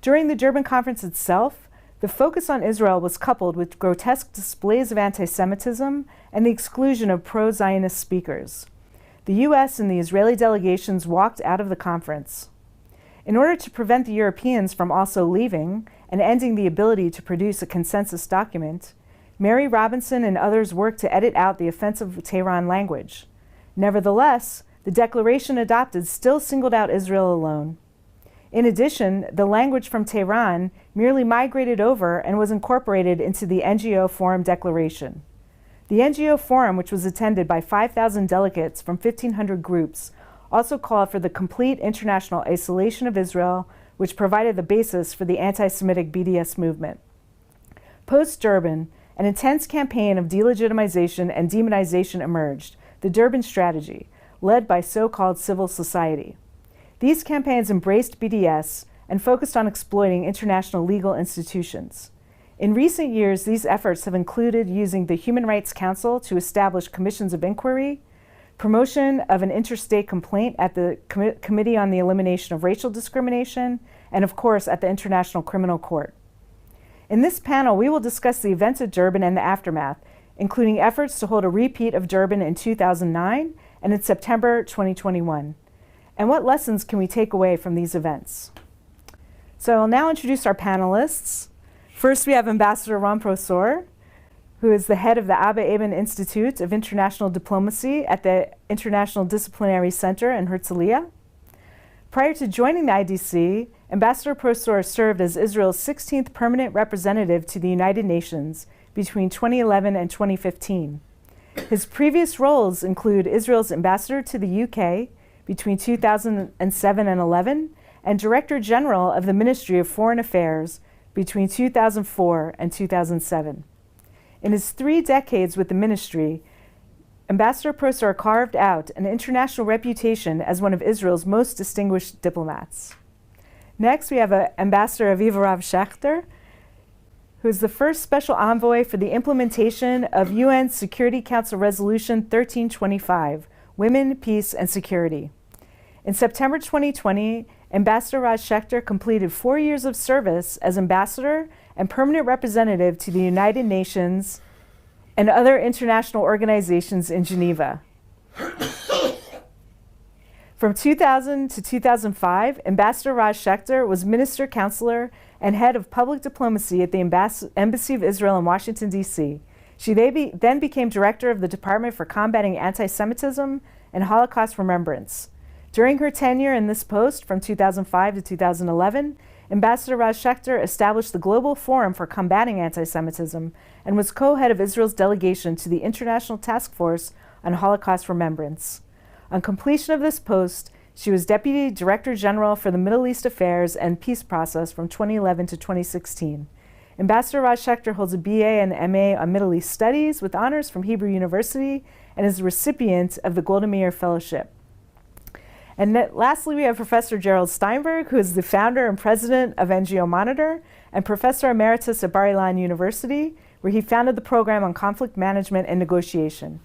S3: During the Durban Conference itself, the focus on Israel was coupled with grotesque displays of anti-Semitism and the exclusion of pro-Zionist speakers. The US and the Israeli delegations walked out of the conference. In order to prevent the Europeans from also leaving and ending the ability to produce a consensus document, Mary Robinson and others worked to edit out the offensive Tehran language. Nevertheless, the declaration adopted still singled out Israel alone. In addition, the language from Tehran merely migrated over and was incorporated into the NGO Forum Declaration. The NGO Forum, which was attended by 5,000 delegates from 1,500 groups, also called for the complete international isolation of Israel, which provided the basis for the anti-Semitic BDS movement. Post-Durban, an intense campaign of delegitimization and demonization emerged, the Durban Strategy, led by so-called civil society. These campaigns embraced BDS and focused on exploiting international legal institutions. In recent years, these efforts have included using the Human Rights Council to establish commissions of inquiry, promotion of an interstate complaint at the Committee on the Elimination of Racial Discrimination, and of course at the International Criminal Court. In this panel, we will discuss the events of Durban and the aftermath, including efforts to hold a repeat of Durban in 2009 and in September 2021. And what lessons can we take away from these events? So I'll now introduce our panelists. First, we have Ambassador Ron Prosor, who is the head of the Abba Eban Institute of International Diplomacy at the International Disciplinary Center in Herzliya. Prior to joining the IDC, Ambassador Prosor served as Israel's 16th permanent representative to the United Nations between 2011 and 2015. His previous roles include Israel's ambassador to the UK between 2007 and 11, and Director General of the Ministry of Foreign Affairs between 2004 and 2007. In his 3 decades with the ministry, Ambassador Prosor carved out an international reputation as one of Israel's most distinguished diplomats. Next, we have Ambassador Aviva Raz Shechter, who is the first special envoy for the implementation of UN Security Council Resolution 1325, Women, Peace, and Security. In September 2020, Ambassador Raz Shechter completed 4 years of service as ambassador and permanent representative to the United Nations and other international organizations in Geneva. From 2000 to 2005, Ambassador Raz Shechter was Minister Counselor and Head of Public Diplomacy at the Embassy of Israel in Washington, D.C. She then became Director of the Department for Combating Anti-Semitism and Holocaust Remembrance. During her tenure in this post from 2005 to 2011, Ambassador Raz Shechter established the Global Forum for Combating Anti-Semitism and was co-head of Israel's delegation to the International Task Force on Holocaust Remembrance. On completion of this post, she was Deputy Director General for the Middle East Affairs and Peace Process from 2011 to 2016. Ambassador Raz Shechter holds a BA and MA on Middle East Studies with honors from Hebrew University and is the recipient of the Golda Meir Fellowship. And lastly, we have Professor Gerald Steinberg, who is the founder and president of NGO Monitor and Professor Emeritus at Bar-Ilan University, where he founded the program on conflict management and negotiation.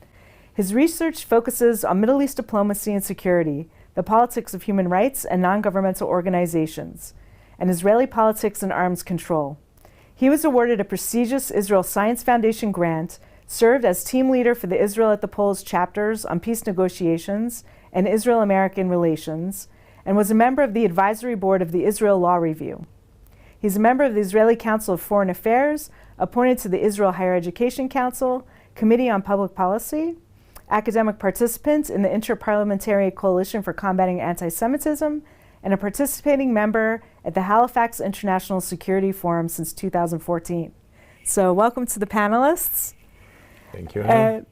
S3: His research focuses on Middle East diplomacy and security, the politics of human rights and non-governmental organizations, and Israeli politics and arms control. He was awarded a prestigious Israel Science Foundation grant, served as team leader for the Israel at the Polls chapters on peace negotiations and Israel-American relations, and was a member of the advisory board of the Israel Law Review. He's a member of the Israeli Council of Foreign Affairs, appointed to the Israel Higher Education Council, Committee on Public Policy, academic participant in the Inter-Parliamentary Coalition for Combating Anti-Semitism, and a participating member at the Halifax International Security Forum since 2014. So welcome to the panelists.
S4: Thank you, Anne.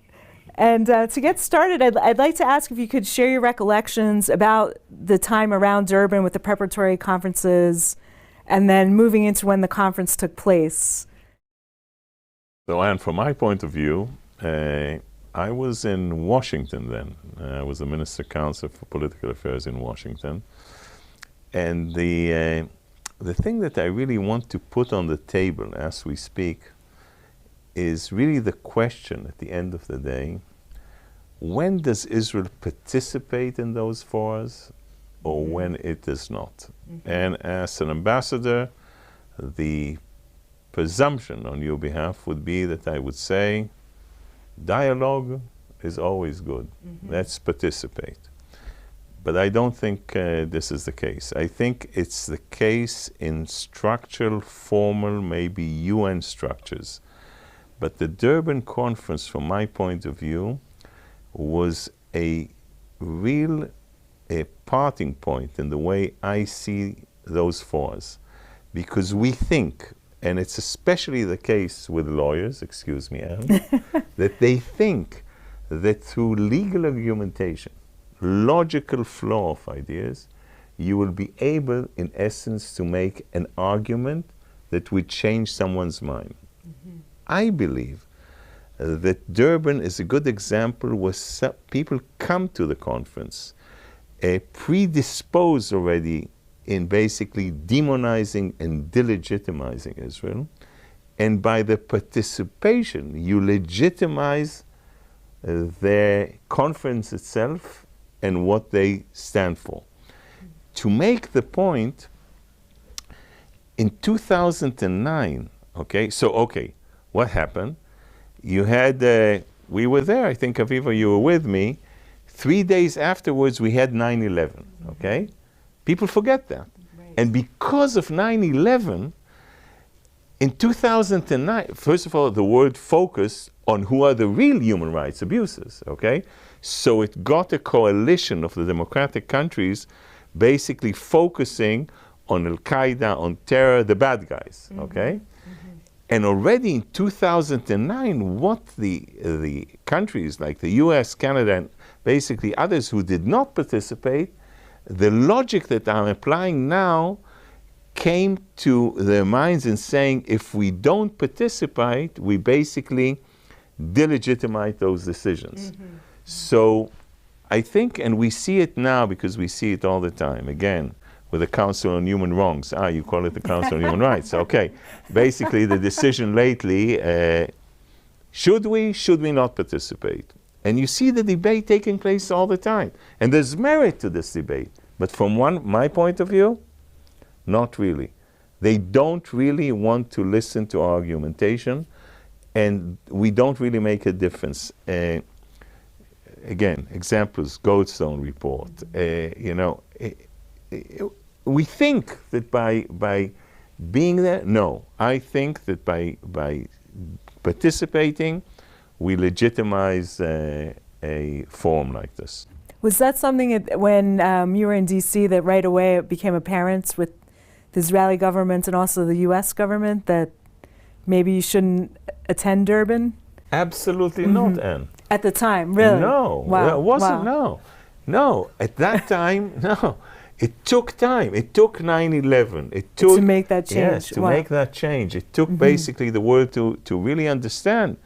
S3: And to get started, I'd like to ask if you could share your recollections about the time around Durban with the preparatory conferences and then moving into when the conference took place.
S4: So, Anne, from my point of view, I was in Washington then. I was the Minister Counselor for Political Affairs in Washington. And the thing that I really want to put on the table as we speak is really the question at the end of the day: when does Israel participate in those forums or when it does not? And as an ambassador, the presumption on your behalf would be that I would say, dialogue is always good. Let's participate. But I don't think this is the case. I think it's the case in structural, formal, maybe UN structures. But the Durban conference, from my point of view, was a real parting point in the way I see those forums. Because we think, and it's especially the case with lawyers, excuse me, Anne, that they think that through legal argumentation, logical flow of ideas, you will be able, in essence, to make an argument that would change someone's mind. I believe that Durban is a good example where people come to the conference predisposed already in basically demonizing and delegitimizing Israel, and by the participation you legitimize the conference itself and what they stand for. To make the point, in 2009, what happened? You had, we were there, I think, Aviva, you were with me. 3 days afterwards, we had 9/11, okay? People forget that. Right. And because of 9/11, in 2009, first of all, the world focused on who are the real human rights abusers, okay? So it got a coalition of the democratic countries basically focusing on Al-Qaeda, on terror, the bad guys, okay? And already in 2009, what the countries like the US, Canada, and basically others who did not participate, the logic that I'm applying now came to their minds in saying, if we don't participate, we basically delegitimize those decisions. So I think, and we see it now because we see it all the time, again, with the Council on Human Wrongs. You call it the Council on Human Rights. Okay. Basically, the decision lately, should we not participate? And you see the debate taking place all the time. And there's merit to this debate. But from my point of view, not really. They don't really want to listen to our argumentation, and we don't really make a difference. Again, examples, Goldstone report. We think that by being there, no. I think that by participating, we legitimize a forum like this.
S3: Was that something when you were in D.C. that right away it became apparent with the Israeli government and also the U.S. government that maybe you shouldn't attend Durban?
S4: Absolutely not, Anne.
S3: At the time, really?
S4: No,
S3: wow.
S4: It wasn't,
S3: wow.
S4: No. At that time, no. It took time. It took 9/11. It took
S3: to make that change.
S4: Yes, to make that change. It took basically the world to really understand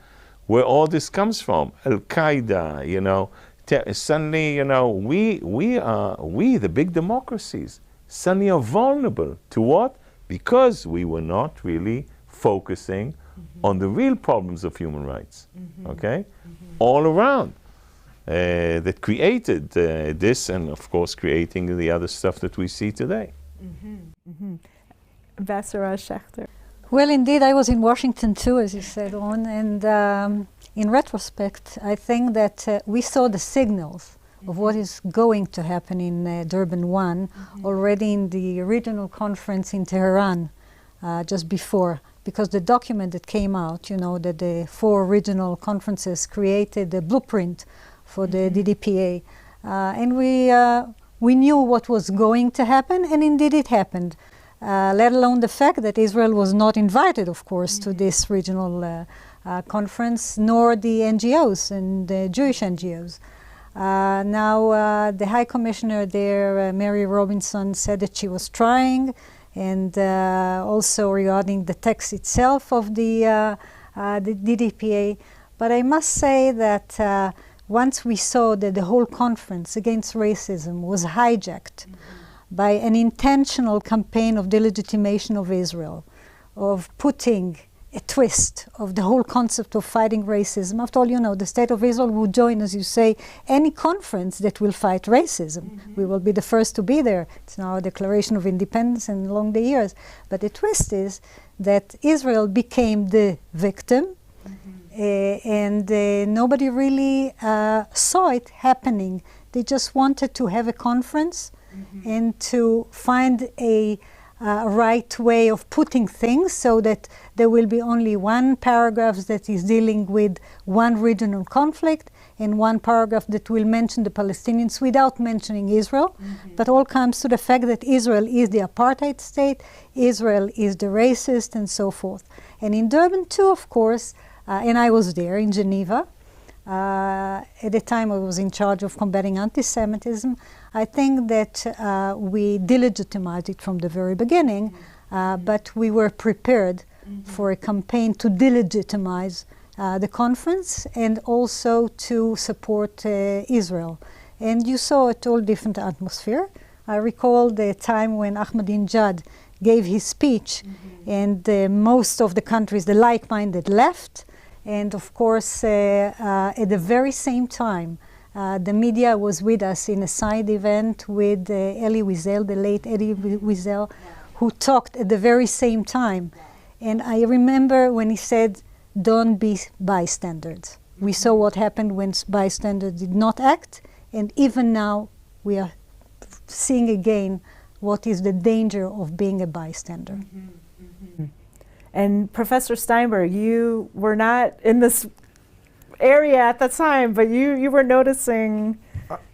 S4: where all this comes from. Al-Qaeda, suddenly, we, the big democracies, suddenly are vulnerable to what? Because we were not really focusing on the real problems of human rights, okay? All around. That created this, and of course creating the other stuff that we see today.
S3: Aviva Raz Shechter.
S5: Well, indeed, I was in Washington too, as you said, Ron, and in retrospect, I think that we saw the signals of what is going to happen in Durban 1 already in the regional conference in Tehran just before, because the document that came out, that the 4 regional conferences created a blueprint for the DDPA, and we knew what was going to happen, and indeed it happened. Let alone the fact that Israel was not invited, of course, to this regional conference, nor the NGOs and the Jewish NGOs. Now, the High Commissioner there, Mary Robinson, said that she was trying, and also regarding the text itself of the DDPA. But I must say that once we saw that the whole conference against racism was hijacked by an intentional campaign of delegitimation of Israel, of putting a twist of the whole concept of fighting racism. After all, the State of Israel would join, as you say, any conference that will fight racism. We will be the first to be there. It's now a declaration of independence and along the years. But the twist is that Israel became the victim, and nobody really saw it happening. They just wanted to have a conference and to find a right way of putting things so that there will be only one paragraph that is dealing with one regional conflict and one paragraph that will mention the Palestinians without mentioning Israel. But all comes to the fact that Israel is the apartheid state, Israel is the racist, and so forth. And in Durban too, of course, and I was there in Geneva. At the time I was in charge of combating anti-Semitism. I think that we delegitimized it from the very beginning, but we were prepared for a campaign to delegitimize the conference and also to support Israel. And you saw a totally different atmosphere. I recall the time when Ahmadinejad gave his speech and most of the countries, the like-minded, left. And of course, at the very same time, the media was with us in a side event with Elie Wiesel, the late Elie Wiesel, who talked at the very same time. And I remember when he said, "Don't be bystanders." We saw what happened when bystanders did not act, and even now we are seeing again what is the danger of being a bystander.
S3: And Professor Steinberg, you were not in this area at the time, but you were noticing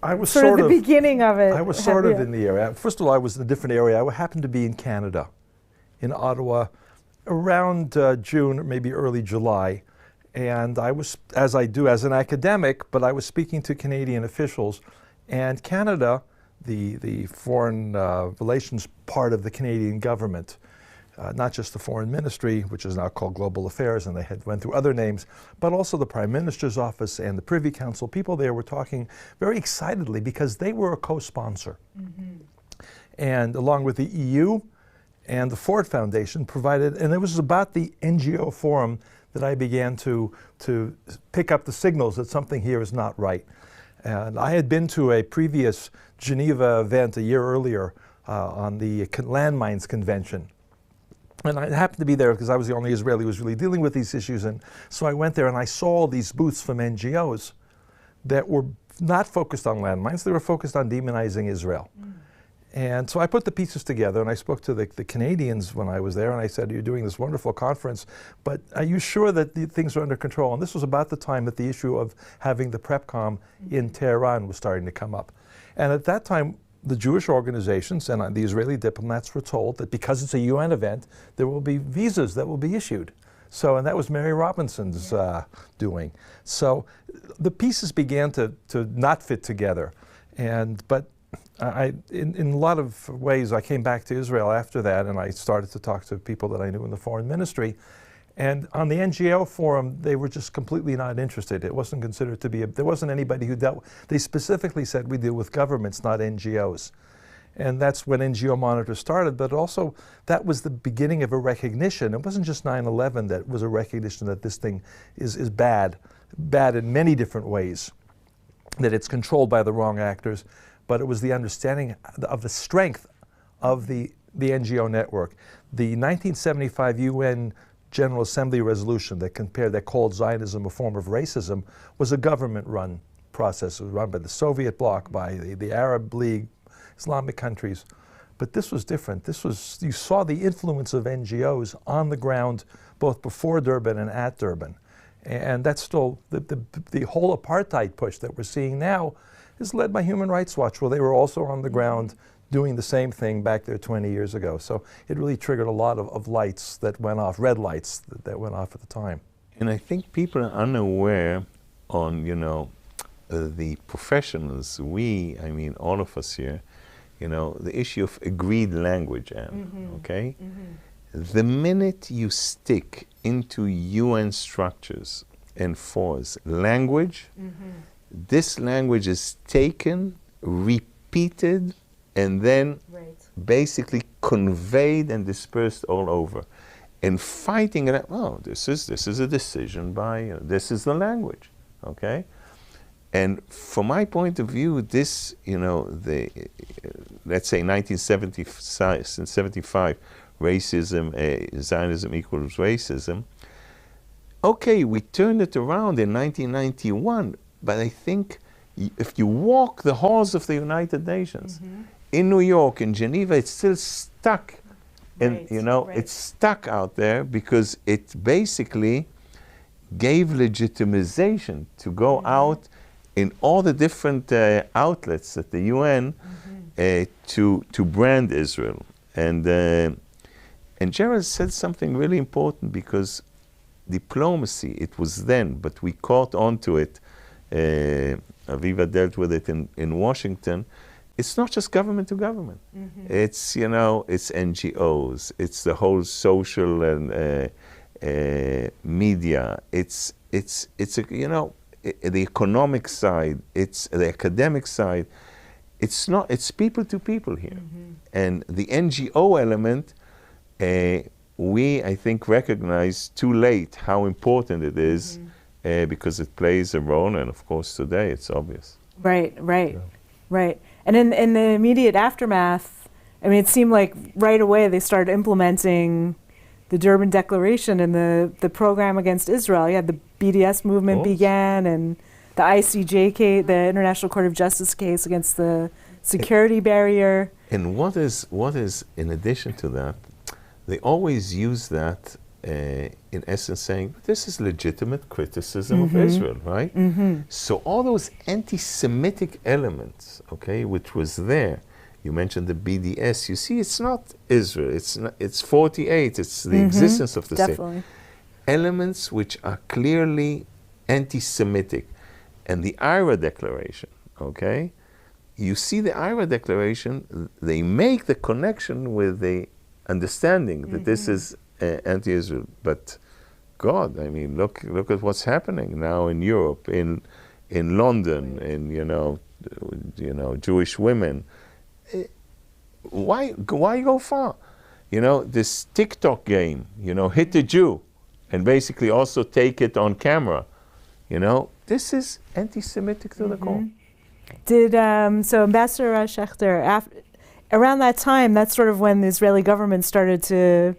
S1: I was
S3: sort of the beginning of it.
S1: I was sort of in the area. First of all, I was in a different area. I happened to be in Canada, in Ottawa, around June or maybe early July. And I was, as I do as an academic, but I was speaking to Canadian officials. And Canada, the foreign relations part of the Canadian government, not just the Foreign Ministry, which is now called Global Affairs, and they went through other names, but also the Prime Minister's office and the Privy Council. People there were talking very excitedly because they were a co-sponsor. and along with the EU and the Ford Foundation provided, and it was about the NGO forum that I began to pick up the signals that something here is not right. And I had been to a previous Geneva event a year earlier on the Landmines Convention. And I happened to be there because I was the only Israeli who was really dealing with these issues. And so I went there and I saw all these booths from NGOs that were not focused on landmines, they were focused on demonizing Israel. And so I put the pieces together and I spoke to the Canadians when I was there and I said, you're doing this wonderful conference, but are you sure that things are under control? And this was about the time that the issue of having the PrepCom in Tehran was starting to come up. And at that time, the Jewish organizations and the Israeli diplomats were told that because it's a UN event, there will be visas that will be issued. So, and that was Mary Robinson's doing. So the pieces began to not fit together. But in a lot of ways, I came back to Israel after that, and I started to talk to people that I knew in the foreign ministry. And on the NGO forum, they were just completely not interested. It wasn't considered to be, there wasn't anybody who dealt, they specifically said we deal with governments, not NGOs. And that's when NGO Monitor started, but also that was the beginning of a recognition. It wasn't just 9/11 that was a recognition that this thing is bad in many different ways, that it's controlled by the wrong actors, but it was the understanding of the strength of the NGO network. The 1975 UN General Assembly resolution that called Zionism a form of racism was a government-run process. It was run by the Soviet bloc, by the Arab League, Islamic countries. But this was different. You saw the influence of NGOs on the ground, both before Durban and at Durban. And that's still, the whole apartheid push that we're seeing now is led by Human Rights Watch, where they were also on the ground doing the same thing back there 20 years ago. So it really triggered a lot of lights that went off, red lights that went off at the time.
S4: And I think people are unaware on, the professionals, I mean all of us here, the issue of agreed language, Anne, okay? The minute you stick into UN structures and force language, this language is taken, repeated, and then basically conveyed and dispersed all over. And fighting it, this is a decision by, this is the language, okay? And from my point of view, this, let's say 1975, racism, Zionism equals racism. Okay, we turned it around in 1991, but I think if you walk the halls of the United Nations, in New York, in Geneva, it's still stuck. And, it's stuck out there because it basically gave legitimization to go out in all the different outlets at the UN to brand Israel. And Gerald said something really important, because diplomacy, it was then, but we caught on to it. Aviva dealt with it in Washington. It's not just government to government. It's, it's NGOs, it's the whole social and media. It's the economic side, it's the academic side. It's people to people here. And the NGO element, we, I think, recognize too late how important it is, because it plays a role, and of course today it's obvious.
S3: Right. And in the immediate aftermath, I mean, it seemed like right away they started implementing the Durban Declaration and the program against Israel. Yeah, the BDS movement began, and the ICJ case, the International Court of Justice case against the security barrier.
S4: And what is in addition to that, they always use that in essence saying, this is legitimate criticism of Israel, right? So all those anti-Semitic elements, okay, which was there, you mentioned the BDS, you see, it's not Israel, it's 48, it's the existence of the state. Elements which are clearly anti-Semitic. And the IRA Declaration, okay, you see the IRA Declaration, they make the connection with the understanding that this is anti-Israel. But God, I mean, look at what's happening now in Europe, in London, in Jewish women. why go far? You know, this TikTok game, you know, hit the Jew, and basically also take it on camera. You know, this is anti-Semitic to the core.
S3: Did so Ambassador Raz Shechter, around that time, that's sort of when the Israeli government started to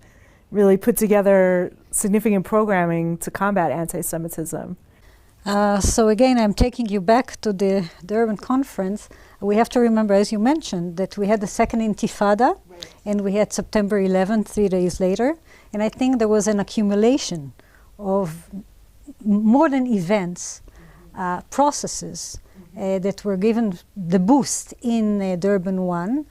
S3: really put together significant programming to combat anti-Semitism.
S5: So again, I'm taking you back to the Durban conference. We have to remember, as you mentioned, that we had the second Intifada, and we had September 11th, 3 days later. And I think there was an accumulation of modern events, processes that were given the boost in Durban 1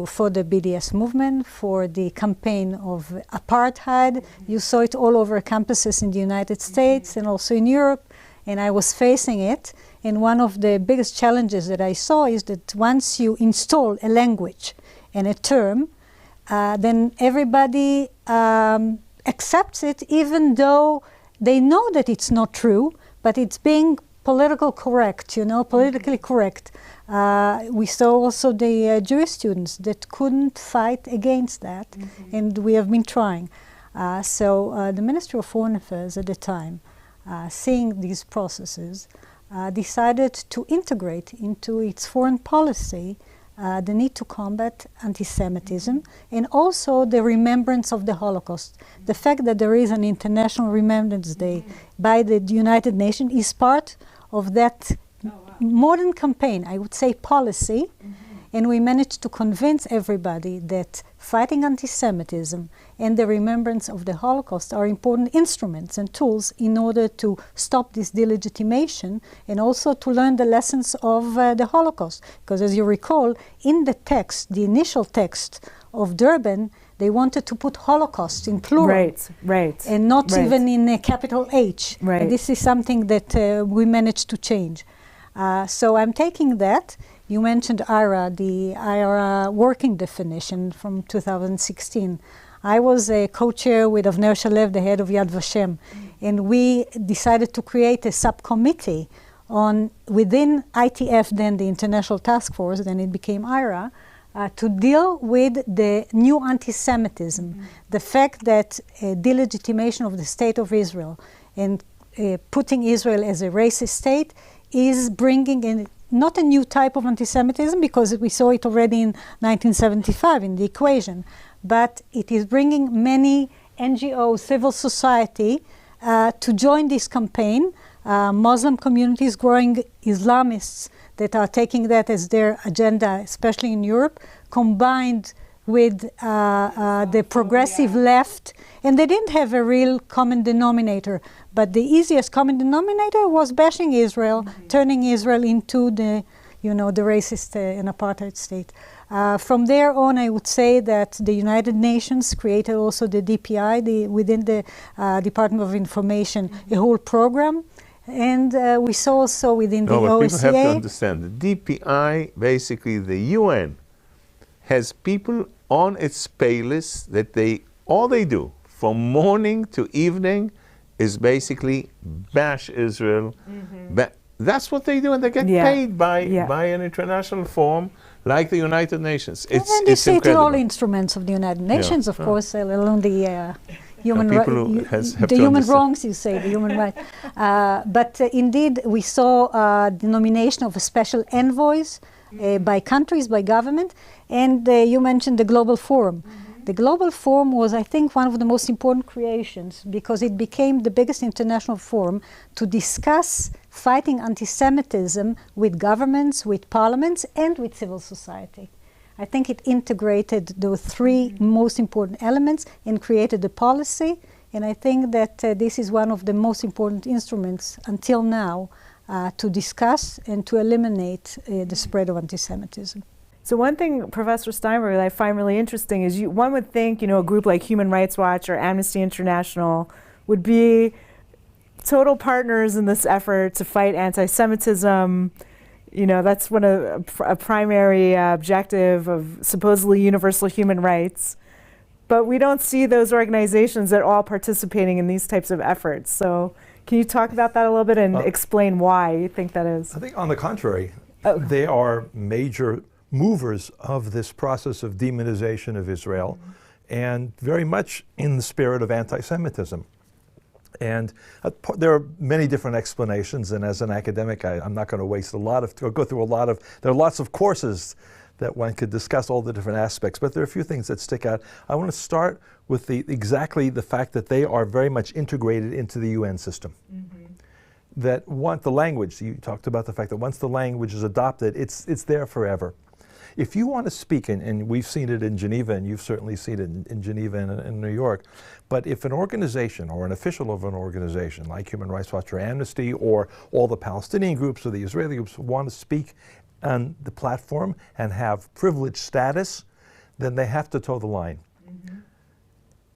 S5: for the BDS movement, for the campaign of apartheid. You saw it all over campuses in the United States and also in Europe, and I was facing it. And one of the biggest challenges that I saw is that once you install a language and a term, then everybody accepts it, even though they know that it's not true, but it's being politically correct. We saw also the Jewish students that couldn't fight against that, and we have been trying. So the Ministry of Foreign Affairs at the time, seeing these processes, decided to integrate into its foreign policy the need to combat anti-Semitism and also the remembrance of the Holocaust. The fact that there is an International Remembrance Day by the United Nations is part of that modern campaign, I would say policy, and we managed to convince everybody that fighting anti-Semitism and the remembrance of the Holocaust are important instruments and tools in order to stop this delegitimation and also to learn the lessons of the Holocaust. Because as you recall, in the text, the initial text of Durban, they wanted to put Holocaust in plural.
S3: Right.
S5: And not even in a capital H.
S3: Right.
S5: And this is something that we managed to change. So I'm taking that. You mentioned IRA, the IRA working definition from 2016. I was a co-chair with Avner Shalev, the head of Yad Vashem, and we decided to create a subcommittee within ITF, then the International Task Force, then it became IRA, to deal with the new anti-Semitism, the fact that delegitimation of the state of Israel and putting Israel as a racist state is bringing in not a new type of anti-Semitism, because we saw it already in 1975 in the equation, but it is bringing many NGOs, civil society, to join this campaign. Muslim communities, growing Islamists that are taking that as their agenda, especially in Europe, combined with the progressive left, and they didn't have a real common denominator. But the easiest common denominator was bashing Israel, turning Israel into the racist and apartheid state. From there on, I would say that the United Nations created also the DPI, within the Department of Information, a whole program. And we saw also within the OSCE.
S4: But people have to understand, the DPI, basically the UN, has people on its pay list that all they do from morning to evening is basically bash Israel. That's what they do, and they get paid by an international forum like the United Nations.
S5: And you see it in all instruments of the United Nations, of course, along the human wrongs, you say, the human rights. But indeed, we saw the nomination of a special envoys by countries, by government, and you mentioned the Global Forum. The Global Forum was, I think, one of the most important creations because it became the biggest international forum to discuss fighting anti-Semitism with governments, with parliaments, and with civil society. I think it integrated those three most important elements and created a policy, and I think that this is one of the most important instruments until now to discuss and to eliminate the spread of anti-Semitism.
S3: So one thing, Professor Steinberg, that I find really interesting is one would think, a group like Human Rights Watch or Amnesty International would be total partners in this effort to fight anti-Semitism. That's one of a primary objective of supposedly universal human rights. But we don't see those organizations at all participating in these types of efforts. So can you talk about that a little bit and explain why you think that is?
S1: I think on the contrary, they are major movers of this process of demonization of Israel, and very much in the spirit of anti-Semitism. And there are many different explanations, and as an academic, I'm not going to waste go through a lot of, there are lots of courses that one could discuss all the different aspects, but there are a few things that stick out. I want to start with exactly the fact that they are very much integrated into the UN system. That the language, you talked about the fact that once the language is adopted, it's there forever. If you want to speak, and we've seen it in Geneva, and you've certainly seen it in Geneva and in New York, but if an organization or an official of an organization like Human Rights Watch or Amnesty or all the Palestinian groups or the Israeli groups want to speak on the platform and have privileged status, then they have to toe the line.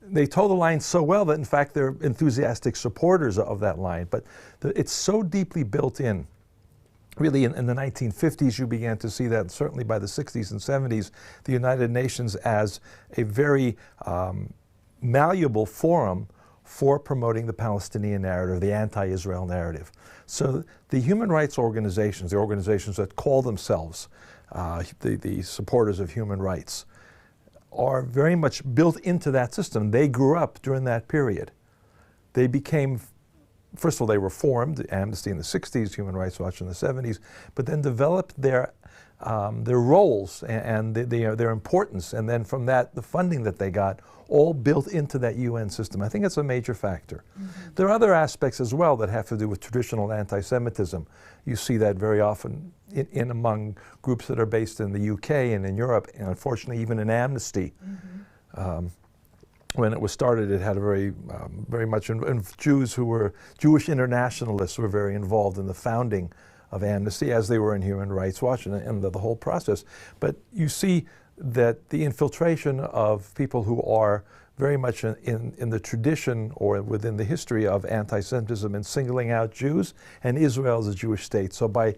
S1: They toe the line so well that in fact they're enthusiastic supporters of that line, but it's so deeply built in. Really, in the 1950s, you began to see that, certainly by the 60s and 70s, the United Nations as a very malleable forum for promoting the Palestinian narrative, the anti-Israel narrative. So the human rights organizations, the organizations that call themselves the supporters of human rights, are very much built into that system. They grew up during that period. They became, first of all, they were formed, Amnesty in the 60s, Human Rights Watch in the 70s, but then developed their roles and their importance, and then from that, the funding that they got, all built into that UN system. I think it's a major factor. There are other aspects as well that have to do with traditional anti-Semitism. You see that very often in among groups that are based in the UK and in Europe, and unfortunately even in Amnesty. When it was started, it had a very much, and Jews who were Jewish internationalists were very involved in the founding of Amnesty, as they were in Human Rights Watch and the whole process. But you see that the infiltration of people who are very much in the tradition or within the history of anti-Semitism and singling out Jews and Israel as a Jewish state. So by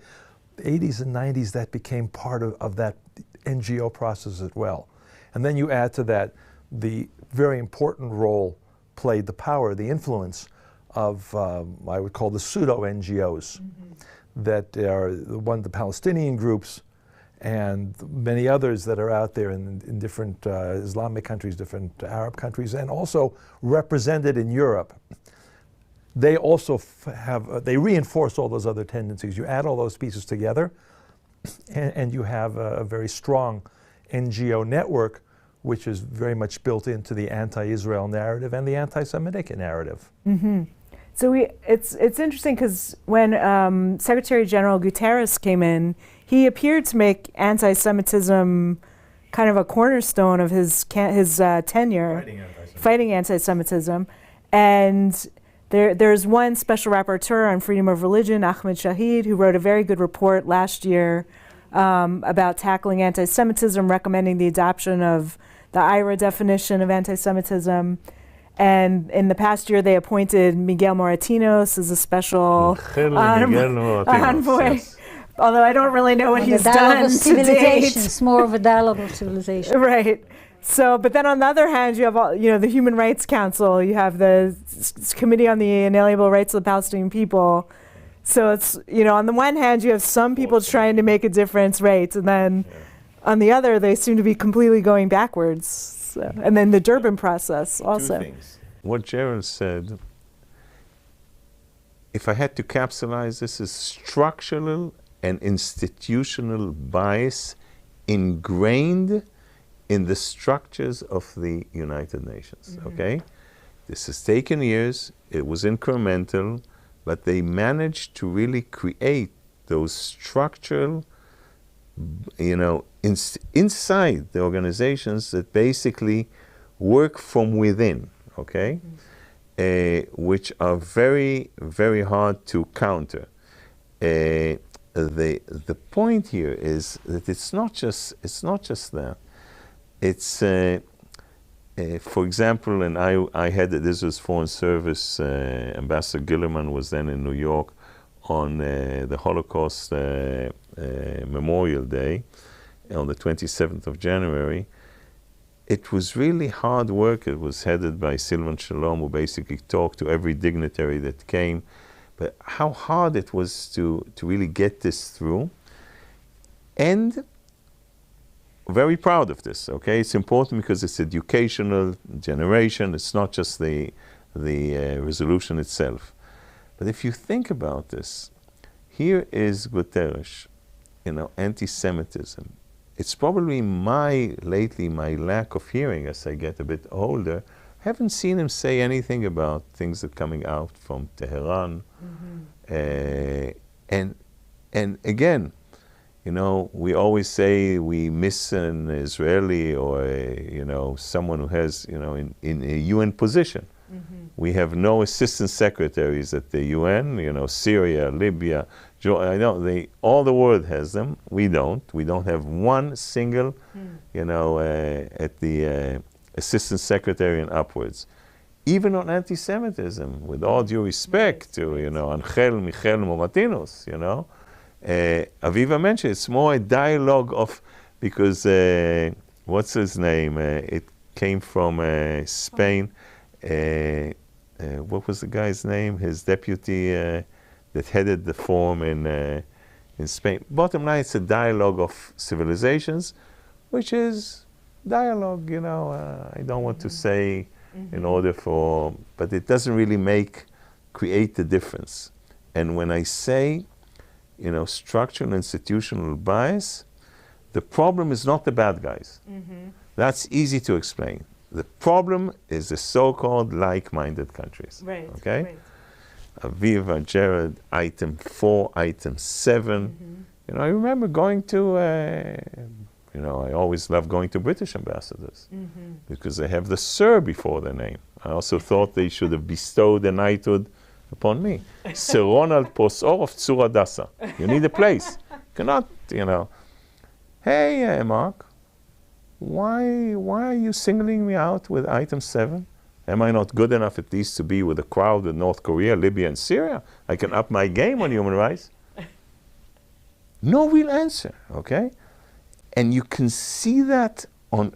S1: the 80s and 90s, that became part of that NGO process as well. And then you add to that the very important role played, the power, the influence of, I would call the pseudo-NGOs, that are the Palestinian groups and many others that are out there in different Islamic countries, different Arab countries, and also represented in Europe. They also they reinforce all those other tendencies. You add all those pieces together, and you have a very strong NGO network, which is very much built into the anti-Israel narrative and the anti-Semitic narrative.
S3: So it's interesting because when Secretary General Guterres came in, he appeared to make anti-Semitism kind of a cornerstone of his tenure, fighting anti-Semitism. And there's one special rapporteur on freedom of religion, Ahmed Shahid, who wrote a very good report last year about tackling anti-Semitism, recommending the adoption of the IRA definition of anti-Semitism. And in the past year, they appointed Miguel Moratinos as a special envoy. Yes. Although I don't really know what he's done to date.
S5: It's more of a dialogue of civilization.
S3: Right. So, but then on the other hand, you have the Human Rights Council. You have the Committee on the Inalienable Rights of the Palestinian People. So it's, on the one hand, you have some people trying to make a difference, right? And then on the other, they seem to be completely going backwards. So, and then the Durban process also.
S4: Two things. What Gerald said, if I had to capsulize this, is structural and institutional bias ingrained in the structures of the United Nations, okay? This has taken years, it was incremental, but they managed to really create those structural, inside the organizations that basically work from within, okay? Which are very, very hard to counter. The point here is that it's not just that. It's, for example, and I headed Israel's Foreign Service, Ambassador Gillerman was then in New York on the Holocaust Memorial Day on the 27th of January. It was really hard work. It was headed by Silvan Shalom, who basically talked to every dignitary that came. But how hard it was to really get this through. And very proud of this, okay? It's important because it's educational generation. It's not just the resolution itself. But if you think about this, here is Guterres, anti-Semitism. It's probably lately my lack of hearing as I get a bit older. I haven't seen him say anything about things that are coming out from Tehran. And again, we always say we miss an Israeli or someone who has, in a UN position. We have no assistant secretaries at the UN, Syria, Libya, I know all the world has them. We don't. We don't have one single, at the assistant secretary and upwards. Even on anti-Semitism, with all due respect to, Angel, Michel, Moratinos, Aviva mentioned it's more a dialogue of, because, what's his name? It came from Spain. What was the guy's name? His deputy that headed the forum in Spain. Bottom line, it's a dialogue of civilizations, which is dialogue, I don't want to say in order for, but it doesn't really create the difference. And when I say, structural and institutional bias, the problem is not the bad guys. That's easy to explain. The problem is the so-called like-minded countries.
S3: Right.
S4: Okay?
S3: Right.
S4: Aviva, Gerald, item 4, item 7. I remember going to, I always love going to British ambassadors because they have the Sir before their name. I also thought they should have bestowed a knighthood upon me. Sir Ronald Prosor of Tzur Adasa. You need a place. You cannot, hey, Mark, why are you singling me out with item 7? Am I not good enough at least to be with a crowd in North Korea, Libya, and Syria? I can up my game on human rights. No real answer, okay? And you can see that on,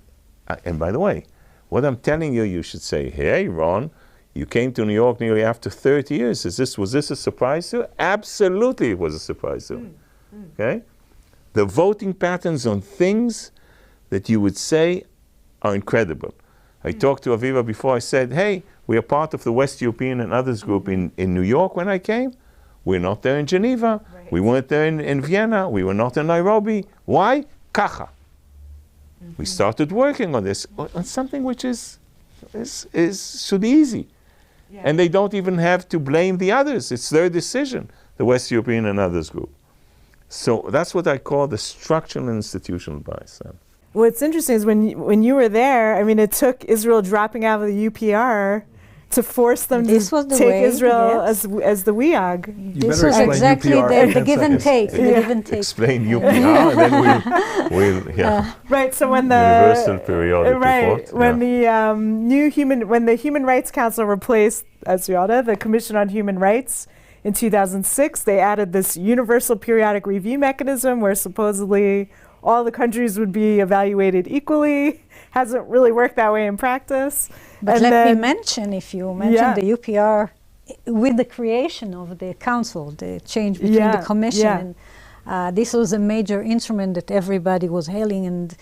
S4: and by the way, what I'm telling you, you should say, hey, Ron, you came to New York nearly after 30 years. Was this a surprise to you? Absolutely it was a surprise to you, okay? The voting patterns on things that you would say are incredible. I talked to Aviva before. I said, hey, we are part of the West European and others group in New York when I came. We're not there in Geneva. Right. We weren't there in Vienna. We were not in Nairobi. Why? Kacha. We started working on this, on something which should be easy. Yeah. And they don't even have to blame the others. It's their decision, the West European and others group. So that's what I call the structural and institutional bias.
S3: What's interesting is when you were there, it took Israel dropping out of the UPR to force them to take Israel as the WEAG.
S5: This was exactly the give and take. The give and take.
S4: Explain UPR, and then we'll
S3: Right. So when
S4: Universal Periodic Report.
S3: When the Human Rights Council replaced, as you all know, the Commission on Human Rights in 2006, they added this Universal Periodic Review mechanism where supposedly all the countries would be evaluated equally. Hasn't really worked that way in practice.
S5: But let me mention, if you mention the UPR, with the creation of the council, the change between the commission, and this was a major instrument that everybody was hailing, and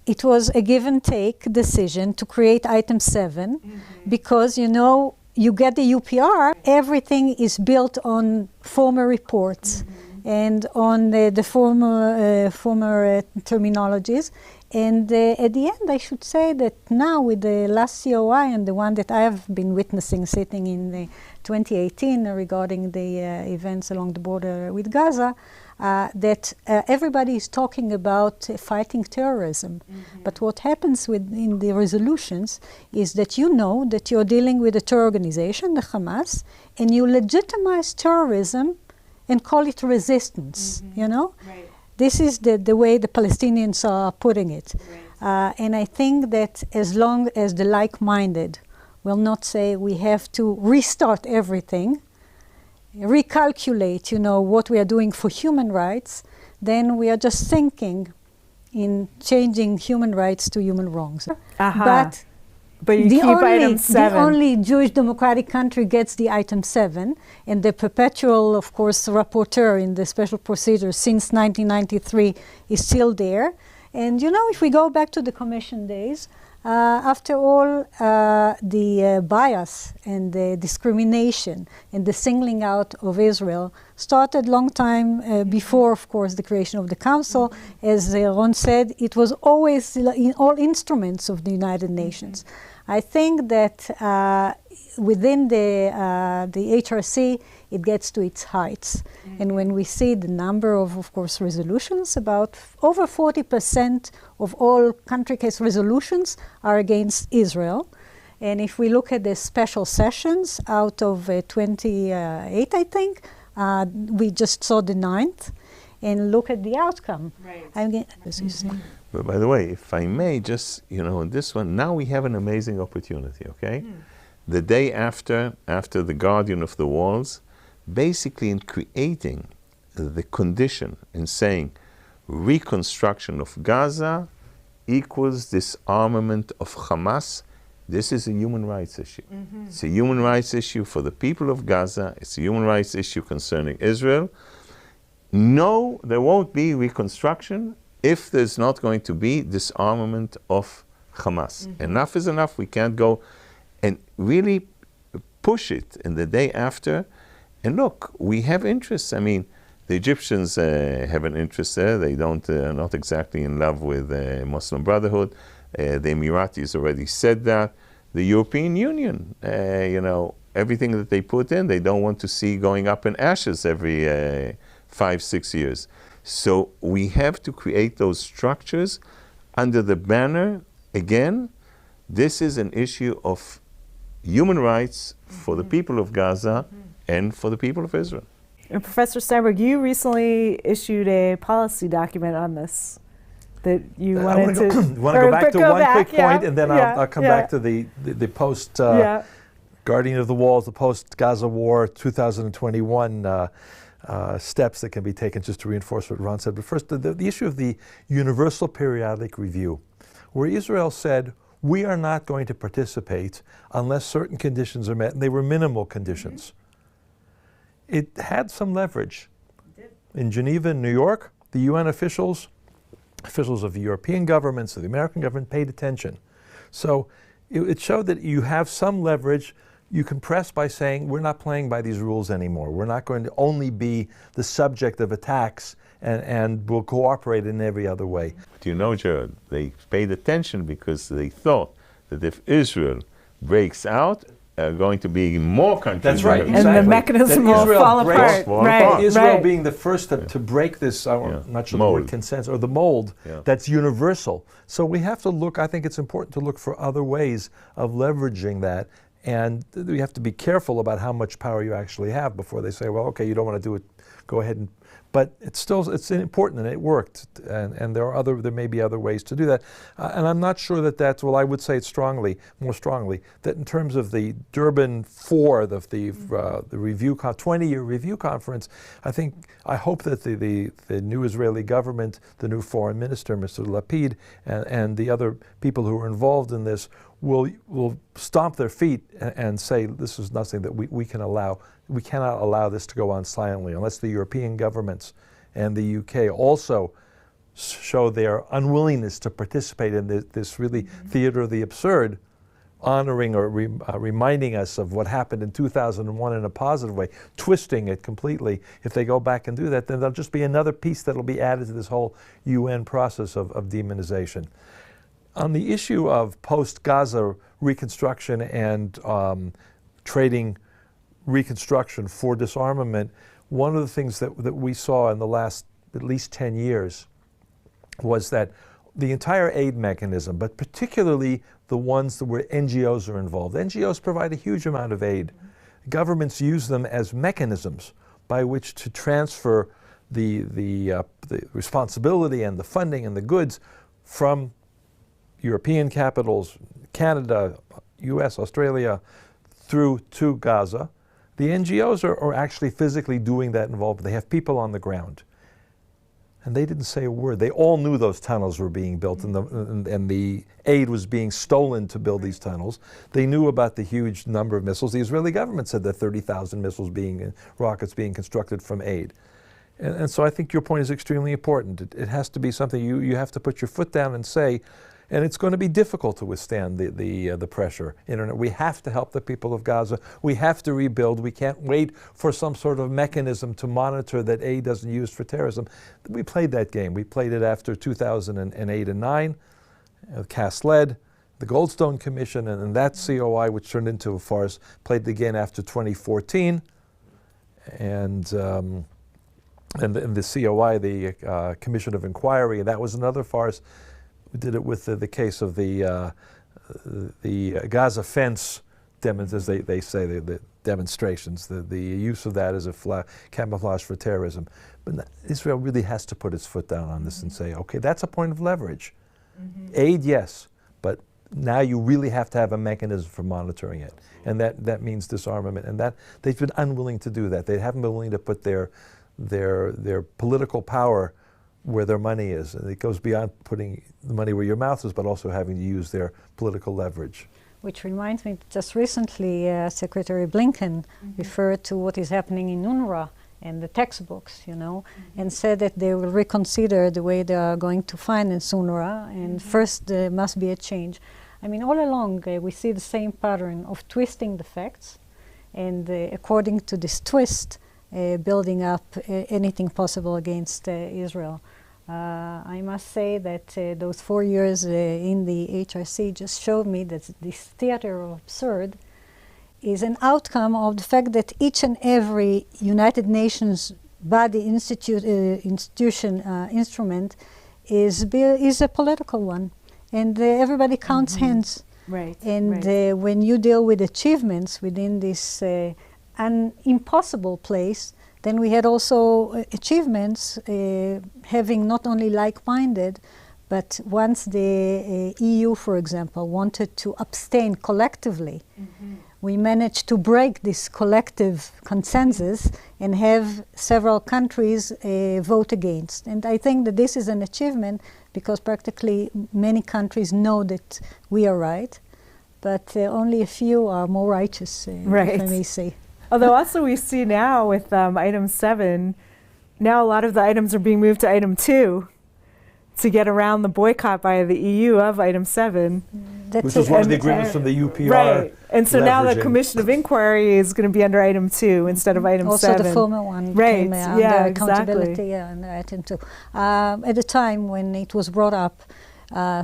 S5: it was a give and take decision to create item 7, because you get the UPR, everything is built on former reports and on the former terminologies. And at the end, I should say that now with the last COI and the one that I have been witnessing sitting in 2018 regarding the events along the border with Gaza, that everybody is talking about fighting terrorism. But what happens in the resolutions is that that you're dealing with a terror organization, the Hamas, and you legitimize terrorism and call it resistance, Right. This is the way the Palestinians are putting it. Right. And I think that as long as the like-minded will not say we have to restart everything, recalculate, what we are doing for human rights, then we are just thinking in changing human rights to human wrongs.
S3: But you keep item 7.
S5: The only Jewish democratic country gets the item 7, and the perpetual, of course, rapporteur in the special procedure since 1993 is still there. And you know, if we go back to the Commission days, after all, the bias and the discrimination and the singling out of Israel started long time before, of course, the creation of the Council. As Ron said, it was always in all instruments of the United Nations. I think that within the HRC, it gets to its heights. And when we see the number of course, resolutions, about over 40% of all country case resolutions are against Israel. And if we look at the special sessions, out of 28, I think, we just saw the 9th, and look at the outcome.
S3: Right.
S4: But by the way, if I may, just, you know, on this one, now we have an amazing opportunity, okay? The day after the Guardian of the Walls, basically in creating the condition in saying reconstruction of Gaza equals disarmament of Hamas, this is a human rights issue. It's a human rights issue for the people of Gaza. It's a human rights issue concerning Israel. No, there won't be reconstruction if there's not going to be disarmament of Hamas. Enough is enough. We can't go and really push it in the day after. And look, we have interests. I mean, the Egyptians have an interest there. They don't, not exactly in love with Muslim Brotherhood. The Emiratis already said that. The European Union, you know, everything that they put in, they don't want to see going up in ashes every 5-6 years. So we have to create those structures under the banner, again, this is an issue of human rights for the people of Gaza and for the people of Israel.
S3: And Professor Steinberg, you recently issued a policy document on this that you wanted to...
S1: want to go back to one quick point, and then I'll come back to the post Guardian of the Walls, the post-Gaza War 2021 steps that can be taken just to reinforce what Ron said. But first, the issue of the Universal Periodic Review, where Israel said, we are not going to participate unless certain conditions are met, and they were minimal conditions. It had some leverage. In Geneva and New York, the UN officials of the European governments, of the American government, paid attention. So it showed that you have some leverage. You can press by saying, we're not playing by these rules anymore. We're not going to only be the subject of attacks, and we'll cooperate in every other way.
S4: But you know, Gerald, they paid attention because they thought that if Israel breaks out, going to be more countries.
S1: That's right,
S3: and the mechanism will fall apart.
S1: Israel being the first to break this, I'm not sure the word consensus, or the mold that's universal. So we have to look, I think it's important to look for other ways of leveraging that. And we have to be careful about how much power you actually have before they say, well, okay, you don't want to do it, go ahead and... But it's important, and it worked, and there may be other ways to do that. And I'm not sure that that's, well, I would say it more strongly, that in terms of the Durban 4, the review, 20-year review conference, I hope that the new Israeli government, the new foreign minister, Mr. Lapid, and the other people who are involved in this will stomp their feet and say, this is nothing that we can allow. We cannot allow this to go on silently unless the European governments and the UK also show their unwillingness to participate in this really theater of the absurd, honoring or reminding us of what happened in 2001 in a positive way, twisting it completely. If they go back and do that, then there'll just be another piece that'll be added to this whole UN process of demonization. On the issue of post-Gaza reconstruction and trading reconstruction for disarmament, one of the things that we saw in the last at least 10 years was that the entire aid mechanism, but particularly the ones where NGOs are involved. NGOs provide a huge amount of aid. Governments use them as mechanisms by which to transfer the responsibility and the funding and the goods from European capitals, Canada, US, Australia, through to Gaza. The NGOs are actually physically doing that involved. They have people on the ground. And they didn't say a word. They all knew those tunnels were being built and the aid was being stolen to build these tunnels. They knew about the huge number of missiles. The Israeli government said that 30,000 rockets being constructed from aid. And so I think your point is extremely important. It has to be something you have to put your foot down and say, and it's going to be difficult to withstand the pressure. We have to help the people of Gaza. We have to rebuild. We can't wait for some sort of mechanism to monitor that aid doesn't use for terrorism. We played that game. We played it after 2008 and 9. Cass led the Goldstone Commission, and that COI, which turned into a farce, played the game after 2014. And the COI, the Commission of Inquiry, that was another farce. We did it with the case of the Gaza fence, as they say, the demonstrations, the use of that as a camouflage for terrorism. But Israel really has to put its foot down on this and say, okay, that's a point of leverage. Aid, yes, but now you really have to have a mechanism for monitoring it. And that means disarmament. And that they've been unwilling to do that. They haven't been willing to put their political power where their money is. And it goes beyond putting the money where your mouth is, but also having to use their political leverage.
S5: Which reminds me, just recently Secretary Blinken referred to what is happening in UNRWA and the textbooks, and said that they will reconsider the way they are going to finance UNRWA, and first there must be a change. I mean, all along we see the same pattern of twisting the facts, and according to this twist, building up anything possible against Israel. I must say that those 4 years in the HRC just showed me that this theater of absurd is an outcome of the fact that each and every United Nations body, institution, instrument is a political one. And everybody counts hands.
S3: Right.
S5: And when you deal with achievements within this an impossible place, then we had also achievements having not only like-minded, but once the EU, for example, wanted to abstain collectively, we managed to break this collective consensus and have several countries vote against. And I think that this is an achievement because practically many countries know that we are right, but only a few are more righteous, if I may say.
S3: Although also we see now with item 7, now a lot of the items are being moved to item 2 to get around the boycott by the EU of item 7.
S1: Which was one of the agreements from the UPR.
S3: Right. And so now the Commission of Inquiry is going to be under item 2 instead of item 7.
S5: Also the former one came under accountability under item 2. At the time when it was brought up,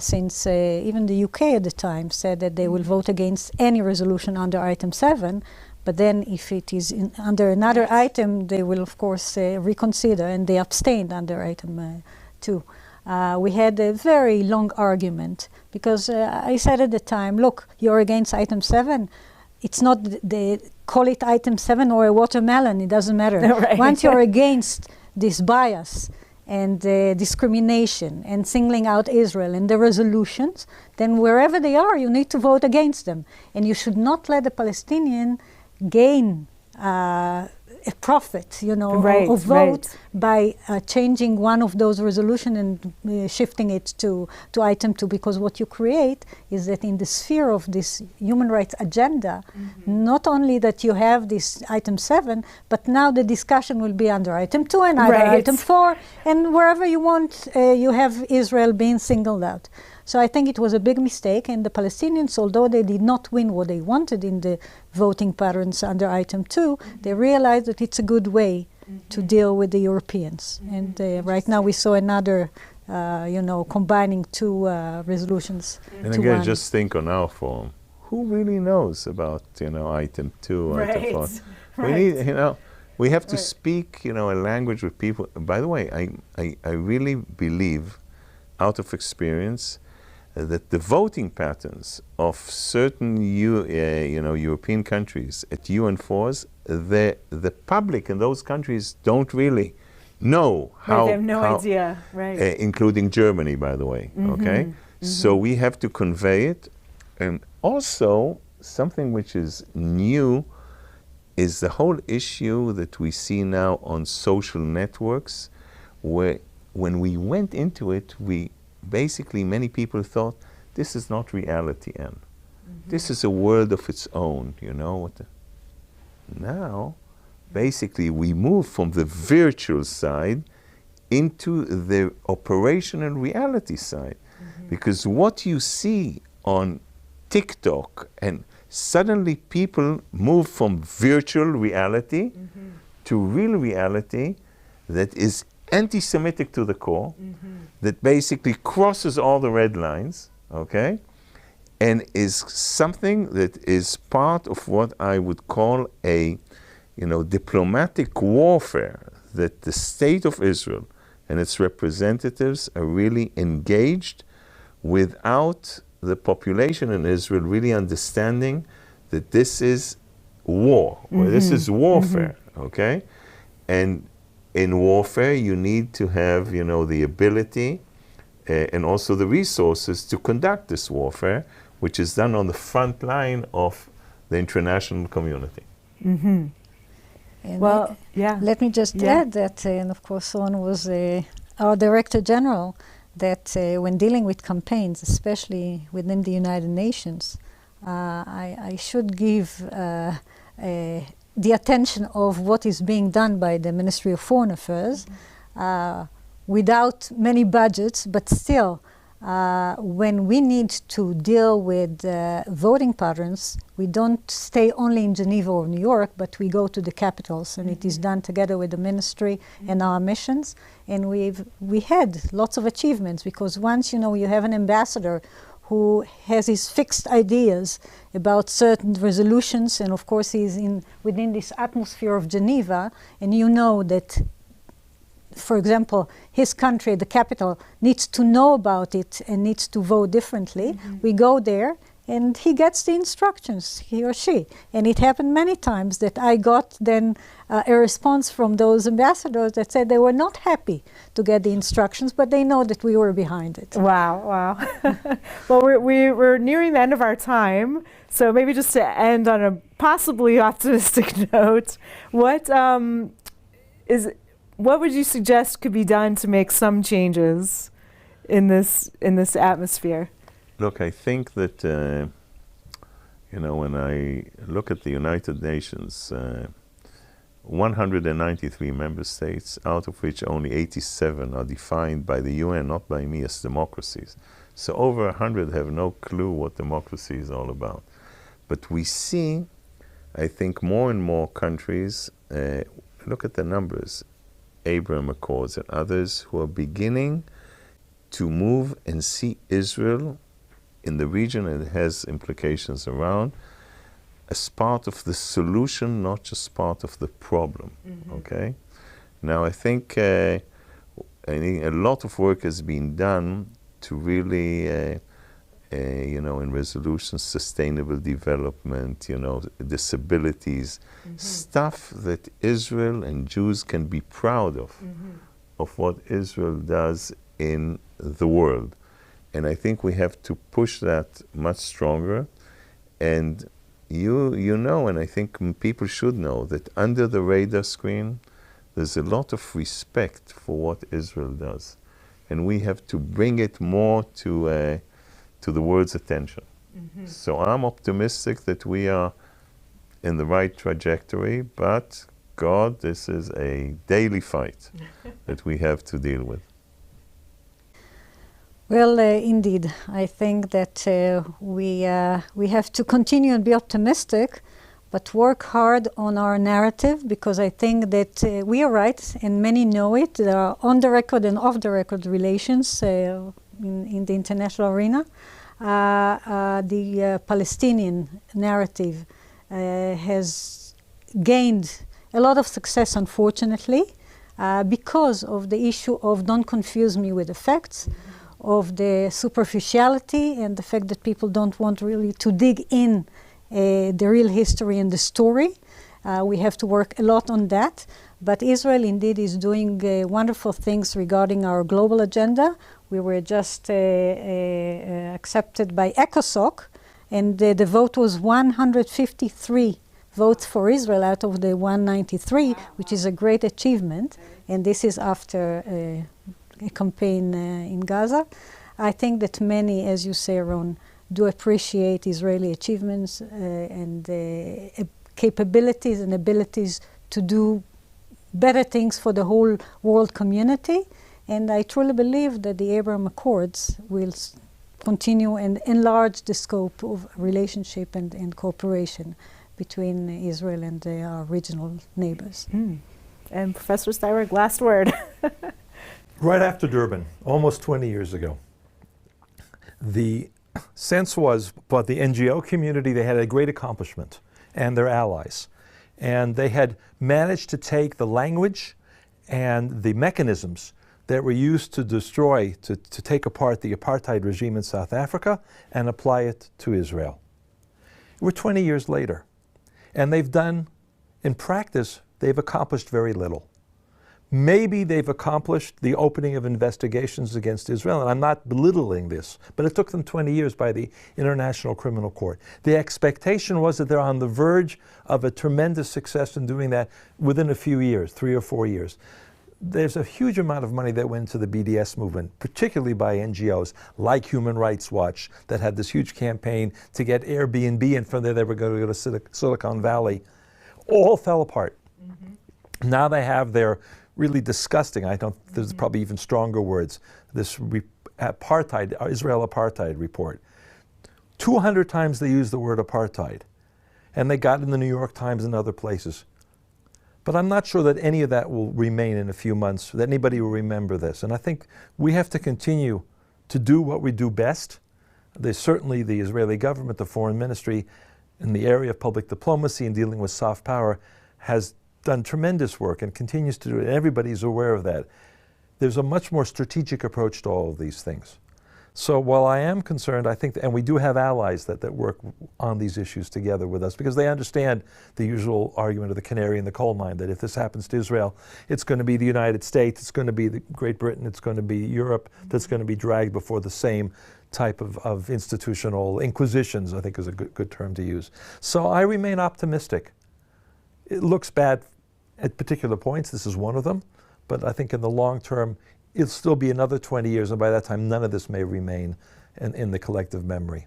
S5: since even the UK at the time said that they will vote against any resolution under item 7, but then if it is under another item, they will of course reconsider, and they abstained under item 2. We had a very long argument because I said at the time, look, you're against item 7. It's not call it item 7 or a watermelon, it doesn't matter. Right. Once you're against this bias and discrimination and singling out Israel and the resolutions, then wherever they are, you need to vote against them. And you should not let the Palestinian gain a profit, or vote by changing one of those resolutions and shifting it to item 2, because what you create is that in the sphere of this human rights agenda, not only that you have this item 7, but now the discussion will be under item 2 and under item 4, and wherever you want, you have Israel being singled out. So I think it was a big mistake, and the Palestinians, although they did not win what they wanted in the voting patterns under item 2, they realized that it's a good way to deal with the Europeans. And right now we saw another, combining 2 resolutions.
S4: And again, just think on our forum, who really knows about, item 2 or item 4? We need, we have to speak, a language with people. By the way, I really believe, out of experience, that the voting patterns of certain European countries at UN forums, the public in those countries don't really know how.
S3: They have no idea, right?
S4: Including Germany, by the way. Okay, so we have to convey it, and also something which is new is the whole issue that we see now on social networks, where when we went into it, basically, many people thought, this is not reality, Anne. This is a world of its own, Now, basically we move from the virtual side into the operational reality side. Because what you see on TikTok, and suddenly people move from virtual reality to real reality that is anti-Semitic to the core, that basically crosses all the red lines, okay, and is something that is part of what I would call a, diplomatic warfare that the state of Israel and its representatives are really engaged without the population in Israel really understanding that this is war, or this is warfare, okay? And in warfare, you need to have, the ability and also the resources to conduct this warfare, which is done on the front line of the international community.
S5: And
S3: Well, yeah.
S5: let me just add that, and of course, Ron was our Director General, that when dealing with campaigns, especially within the United Nations, I should give the attention of what is being done by the Ministry of Foreign Affairs without many budgets, but still, when we need to deal with voting patterns, we don't stay only in Geneva or New York, but we go to the capitals, and it is done together with the ministry and our missions. And we had lots of achievements, because once you have an ambassador who has his fixed ideas about certain resolutions, and of course he's within this atmosphere of Geneva, and that, for example, his country, the capital, needs to know about it and needs to vote differently. We go there and he gets the instructions, he or she. And it happened many times that I got then a response from those ambassadors that said they were not happy to get the instructions, but they know that we were behind it.
S3: Wow. Well, we're nearing the end of our time, so maybe just to end on a possibly optimistic note, what would you suggest could be done to make some changes in this atmosphere?
S4: Look, I think that, when I look at the United Nations, 193 member states, out of which only 87 are defined by the UN, not by me, as democracies. So over 100 have no clue what democracy is all about. But we see, I think, more and more countries, look at the numbers, Abraham Accords and others, who are beginning to move and see Israel in the region, and it has implications around, as part of the solution, not just part of the problem, okay? Now, I think a lot of work has been done to really, in resolutions, sustainable development, disabilities, stuff that Israel and Jews can be proud of what Israel does in the world. And I think we have to push that much stronger. And and I think people should know that under the radar screen, there's a lot of respect for what Israel does. And we have to bring it more to the world's attention. So I'm optimistic that we are in the right trajectory, but God, this is a daily fight that we have to deal with.
S5: Well, indeed, I think that we have to continue and be optimistic, but work hard on our narrative, because I think that we are right, and many know it. There are on-the-record and off-the-record relations in the international arena. The Palestinian narrative has gained a lot of success, unfortunately, because of the issue of don't confuse me with the facts, of the superficiality and the fact that people don't want really to dig in the real history and the story. We have to work a lot on that. But Israel indeed is doing wonderful things regarding our global agenda. We were just accepted by ECOSOC, and the vote was 153 votes for Israel out of the 193, which is a great achievement. And this is after a campaign in Gaza. I think that many, as you say, Ron, do appreciate Israeli achievements and capabilities and abilities to do better things for the whole world community. And I truly believe that the Abraham Accords will continue and enlarge the scope of relationship and cooperation between Israel and our regional neighbors.
S3: And Professor Steinberg, last word.
S1: Right after Durban, almost 20 years ago, the sense was, but the NGO community, they had a great accomplishment, and their allies. And they had managed to take the language and the mechanisms that were used to destroy, to take apart the apartheid regime in South Africa and apply it to Israel. We're 20 years later, and they've done, in practice, they've accomplished very little. Maybe they've accomplished the opening of investigations against Israel, and I'm not belittling this, but it took them 20 years by the International Criminal Court. The expectation was that they're on the verge of a tremendous success in doing that within a few years, 3 or 4 years. There's a huge amount of money that went into the BDS movement, particularly by NGOs like Human Rights Watch, that had this huge campaign to get Airbnb in from there. They were going to go to Silicon Valley. All fell apart. Now they have their really disgusting, there's probably even stronger words, this apartheid, Israel apartheid report. 200 times they used the word apartheid, and they got in the New York Times and other places. But I'm not sure that any of that will remain in a few months, that anybody will remember this. And I think we have to continue to do what we do best. There's certainly the Israeli government, the foreign ministry, in the area of public diplomacy and dealing with soft power has done tremendous work and continues to do it. Everybody's aware of that. There's a much more strategic approach to all of these things. So while I am concerned, I think, and we do have allies that work on these issues together with us, because they understand the usual argument of the canary in the coal mine, that if this happens to Israel, it's going to be the United States, it's going to be Great Britain, it's going to be Europe that's going to be dragged before the same type of institutional inquisitions, I think is a good term to use. So I remain optimistic. It looks bad at particular points, this is one of them, but I think in the long term, it'll still be another 20 years, and by that time, none of this may remain in the collective memory.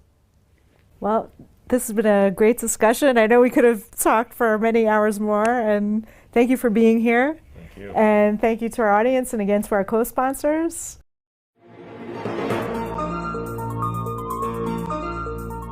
S3: Well, this has been a great discussion. I know we could have talked for many hours more, and thank you for being here.
S4: Thank you.
S3: And thank you to our audience, and again to our co-sponsors.